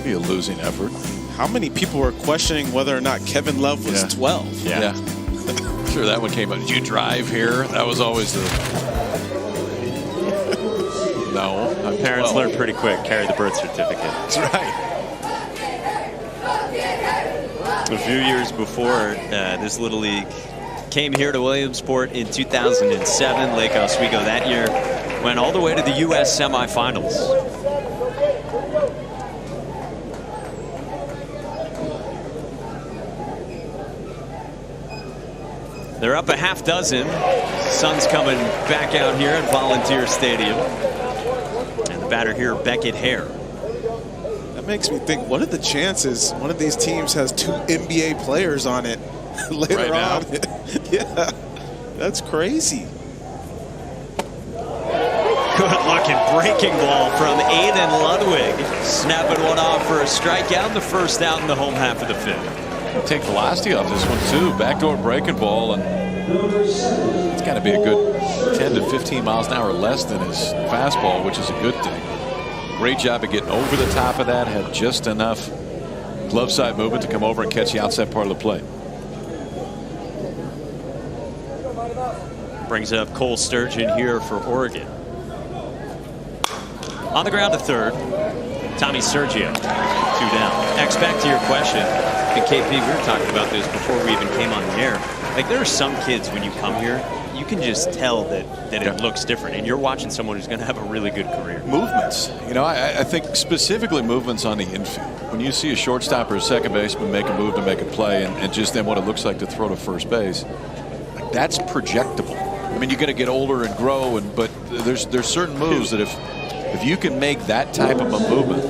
Be a losing effort. How many people were questioning whether or not Kevin Love was 12? Yeah. Sure, that one came up. Did you drive here? That was always the... No. My parents learned pretty quick. Carry the birth certificate. That's right. A few years before this Little League came here to Williamsport in 2007. Lake Oswego that year went all the way to the U.S. semifinals. They're up a half dozen. Sun's coming back out here at Volunteer Stadium. And the batter here, Beckett Hare. That makes me think, what are the chances one of these teams has 2 NBA players on it later right now? on? Yeah, that's crazy. Good looking breaking ball from Aiden Ludwig. Snapping one off for a strikeout, the first out in the home half of the 5th. Take velocity off this one too. Backdoor breaking ball, and it's got to be a good 10 to 15 miles an hour less than his fastball, which is a good thing. Great job of getting over the top of that. Had just enough glove side movement to come over and catch the outside part of the plate. Brings up Cole Sturgeon here for Oregon. On the ground to third, Tommy Sergio, 2 down. X, back to your question. And KP, we were talking about this before we even came on the air. Like, there are some kids when you come here, you can just tell that it looks different. And you're watching someone who's going to have a really good career. Movements. You know, I think specifically movements on the infield. When you see a shortstop or a second baseman make a move to make a play and just then what it looks like to throw to first base, like, that's projectable. I mean, you're going to get older and grow, but there's certain moves that if you can make that type of a movement,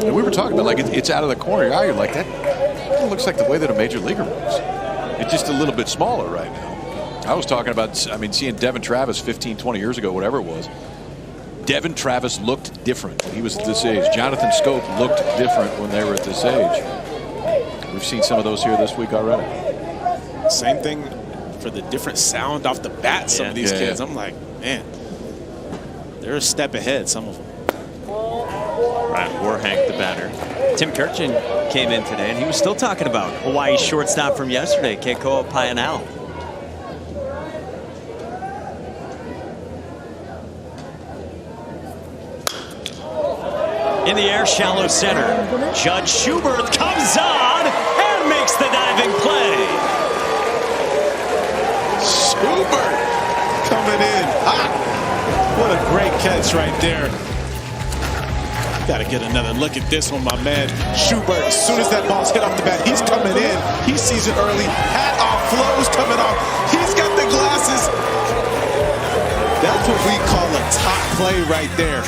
and we were talking about, like, it's out of the corner of your eye, you're like, that looks like the way that a major leaguer moves. It's just a little bit smaller right now. I was talking about, I mean, seeing Devin Travis 15, 20 years ago, whatever it was. Devin Travis looked different when he was at this age. Jonathan Scope looked different when they were at this age. We've seen some of those here this week already. Same thing for the different sound off the bat, some of these kids. I'm like, man, they're a step ahead, some of them. Ryan Warhank, the batter. Tim Kirchin came in today, and he was still talking about Hawaii's shortstop from yesterday, Keikoa Painao. In the air, shallow center. Judge Schubert comes on and makes the diving play. Schubert coming in hot. What a great catch right there. Got to get another look at this one, my man. Schubert, as soon as that ball's hit off the bat, he's coming in. He sees it early. Hat off, flows coming off. He's got the glasses. That's what we call a top play right there.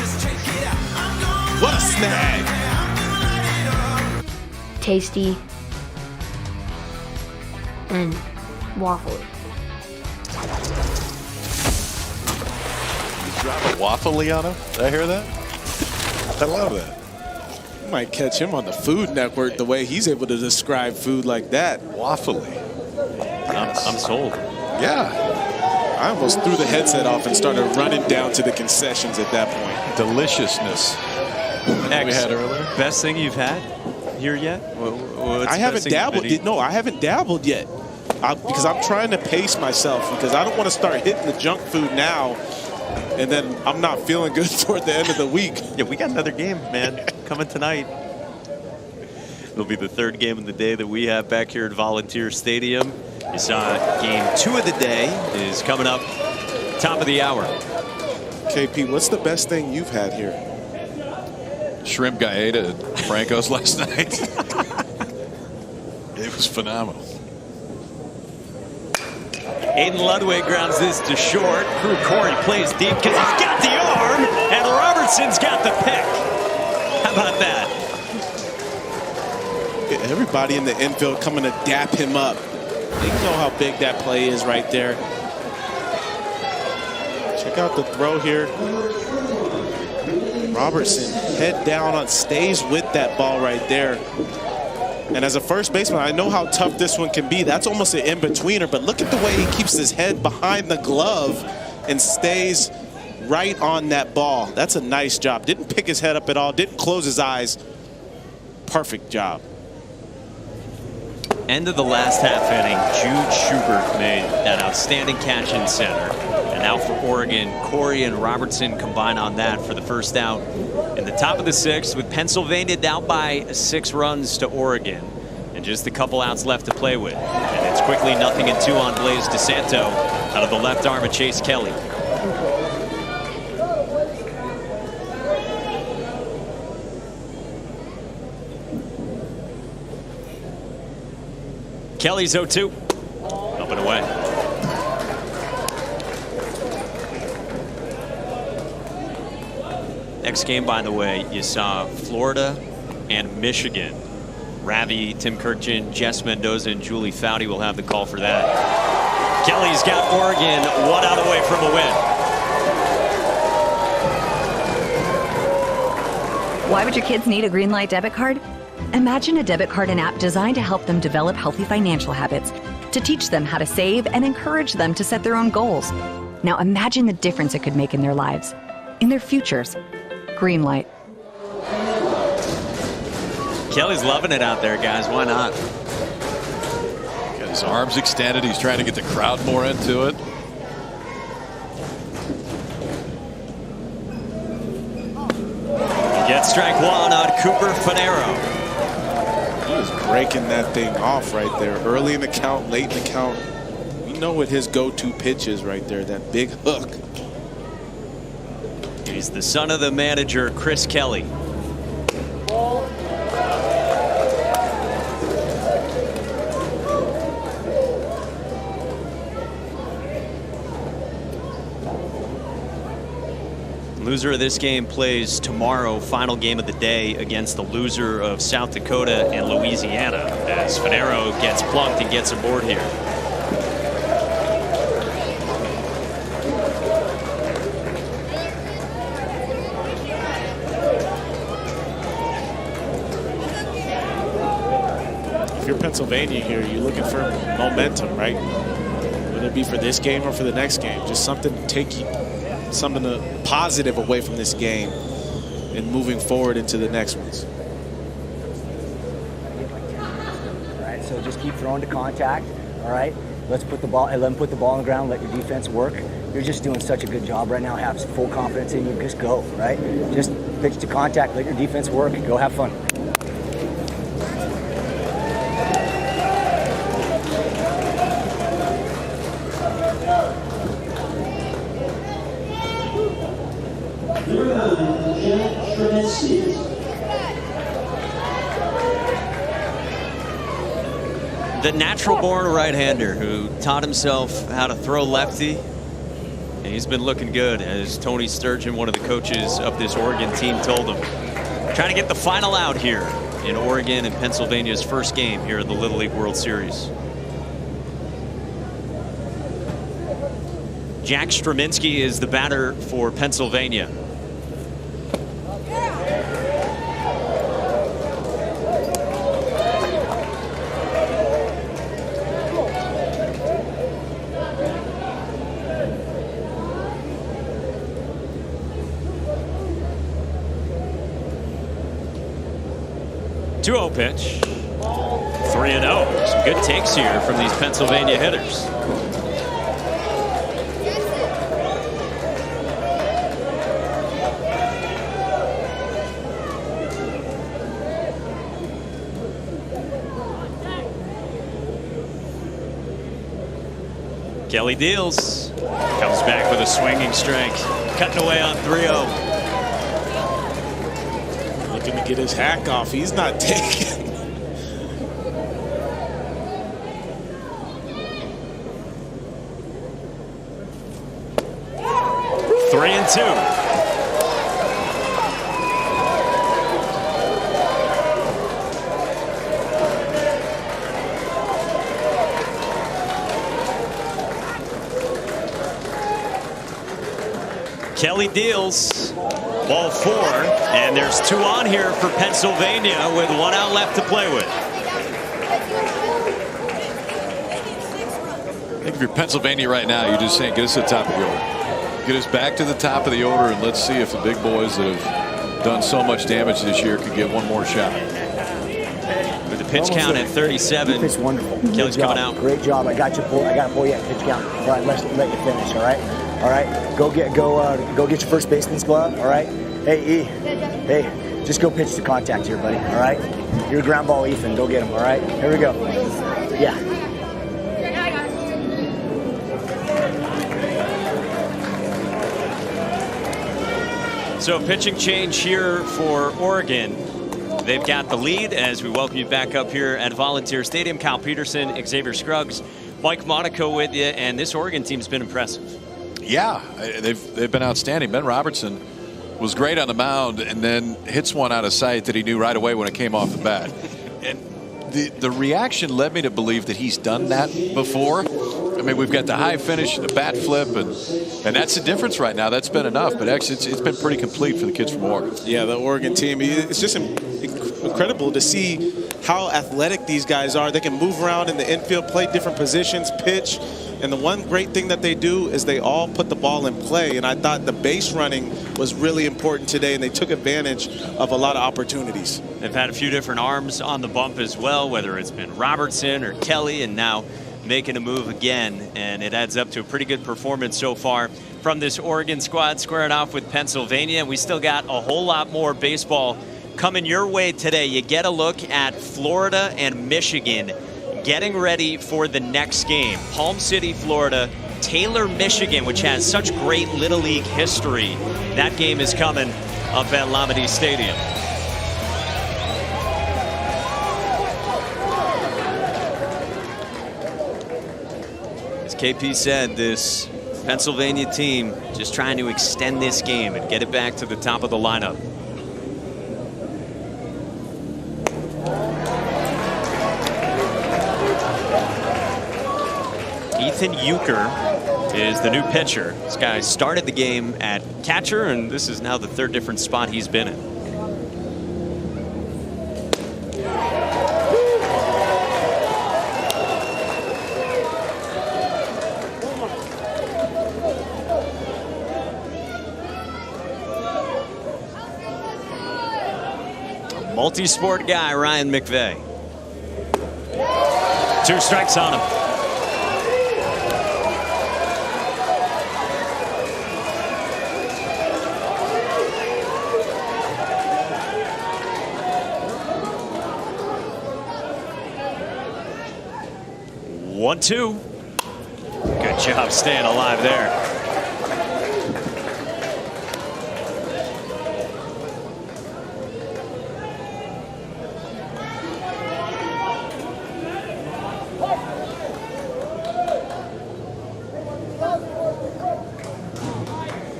What a snag. Tasty and waffly. You drop a waffly on him? Did I hear that? I love that. You might catch him on the Food Network the way he's able to describe food like that. Waffly. I'm sold. Yeah. I almost threw the headset off and started running down to the concessions at that point. Deliciousness. X, we had earlier. Best thing you've had here yet? I haven't dabbled. No, I haven't dabbled yet. Because I'm trying to pace myself because I don't want to start hitting the junk food now. And then I'm not feeling good toward the end of the week. Yeah, we got another game, man, coming tonight. It'll be the 3rd game of the day that we have back here at Volunteer Stadium. You saw game 2 of the day is coming up top of the hour. KP, what's the best thing you've had here? Shrimp gaeta at Franco's last night. It was phenomenal. Aiden Ludwig grounds this to short. Crew Corey plays deep because he's got the arm, and Robertson's got the pick. How about that? Everybody in the infield coming to dap him up. They know how big that play is right there. Check out the throw here. Robertson head down on, stays with that ball right there. And as a first baseman, I know how tough this one can be. That's almost an in-betweener, but look at the way he keeps his head behind the glove and stays right on that ball. That's a nice job. Didn't pick his head up at all, didn't close his eyes. Perfect job. End of the last half inning, Jude Schubert made that outstanding catch in center. And now for Oregon, Corey and Robertson combine on that for the first out in the top of the 6th, with Pennsylvania down by 6 runs to Oregon and just a couple outs left to play with. And it's quickly 0-2 on Blaze DeSanto out of the left arm of Chase Kelly. Kelly's 0-2. Up and away. Next game, by the way, you saw Florida and Michigan. Ravi, Tim Kirkjian, Jess Mendoza, and Julie Foudy will have the call for that. Kelly's got Oregon 1 out away from a win. Why would your kids need a Greenlight debit card? Imagine a debit card and app designed to help them develop healthy financial habits, to teach them how to save and encourage them to set their own goals. Now imagine the difference it could make in their lives, in their futures. Greenlight. Kelly's loving it out there, guys. Why not? Got his arms extended. He's trying to get the crowd more into it. He gets strike one on Cooper Finero. He was breaking that thing off right there. Early in the count, late in the count. You know what his go-to pitch is right there, that big hook. He's the son of the manager, Chris Kelly. Loser of this game plays tomorrow, final game of the day, against the loser of South Dakota and Louisiana, as Finero gets plunked and gets aboard here. If you're Pennsylvania here, you're looking for momentum, right? Whether it be for this game or for the next game. Just something to take you, something positive away from this game and moving forward into the next ones. All right, so just keep throwing to contact. All right, let them put the ball on the ground. Let your defense work. You're just doing such a good job right now. Have full confidence in you. Just go, right? Just pitch to contact. Let your defense work. Go have fun. The natural-born right-hander who taught himself how to throw lefty, and he's been looking good, as Tony Sturgeon, one of the coaches of this Oregon team, told him. Trying to get the final out here in Oregon and Pennsylvania's first game here in the Little League World Series. Jack Strominski is the batter for Pennsylvania. Pitch. 3-0. Some good takes here from these Pennsylvania hitters. Kelly deals. Comes back with a swinging strike. Cutting away on 3-0. Looking to get his hack off. He's not taking. Three and two. Kelly deals. Ball four, and there's two on here for Pennsylvania with 1 out left to play with. I think if you're Pennsylvania right now, you're just saying, get us to the top of the order. Get us back to the top of the order, and let's see if the big boys that have done so much damage this year can get one more shot. With the pitch count at 37. It's wonderful. Kelly's coming out. Great job. I got to pull you at pitch count. All right, let you finish. All right. All right, go get your first baseman's glove. All right, hey E, hey, just go pitch to contact here, buddy. All right, you're a ground ball Ethan. Go get him. All right, here we go. Yeah. So pitching change here for Oregon. They've got the lead as we welcome you back up here at Volunteer Stadium. Kyle Peterson, Xavier Scruggs, Mike Monaco with you, and this Oregon team's been impressive. Yeah, they've been outstanding. Ben Robertson was great on the mound and then hits one out of sight that he knew right away when it came off the bat. And the reaction led me to believe that he's done that before. I mean, we've got the high finish and the bat flip, and that's the difference right now. That's been enough, but actually it's been pretty complete for the kids from Oregon. Yeah, the Oregon team, it's just incredible to see how athletic these guys are. They can move around in the infield, play different positions, pitch. And the one great thing that they do is they all put the ball in play. And I thought the base running was really important today, and they took advantage of a lot of opportunities. They've had a few different arms on the bump as well, whether it's been Robertson or Kelly, and now making a move again. And it adds up to a pretty good performance so far from this Oregon squad, squaring off with Pennsylvania. We still got a whole lot more baseball coming your way today. You get a look at Florida and Michigan getting ready for the next game. Palm City, Florida, Taylor, Michigan, which has such great Little League history. That game is coming up at Lamade Stadium. As KP said, this Pennsylvania team just trying to extend this game and get it back to the top of the lineup. Ethan Euchre is the new pitcher. This guy started the game at catcher, and this is now the third different spot he's been in. A multi-sport guy, Ryan McVeigh. 2 strikes on him. One, two. Good job staying alive there.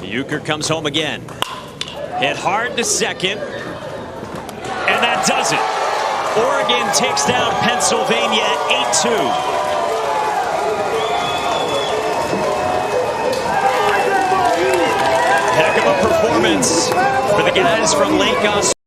Euchre comes home again. Hit hard to second. And that does it. Oregon takes down Pennsylvania 8-2. Heck of a performance for the guys from Lake Oswego.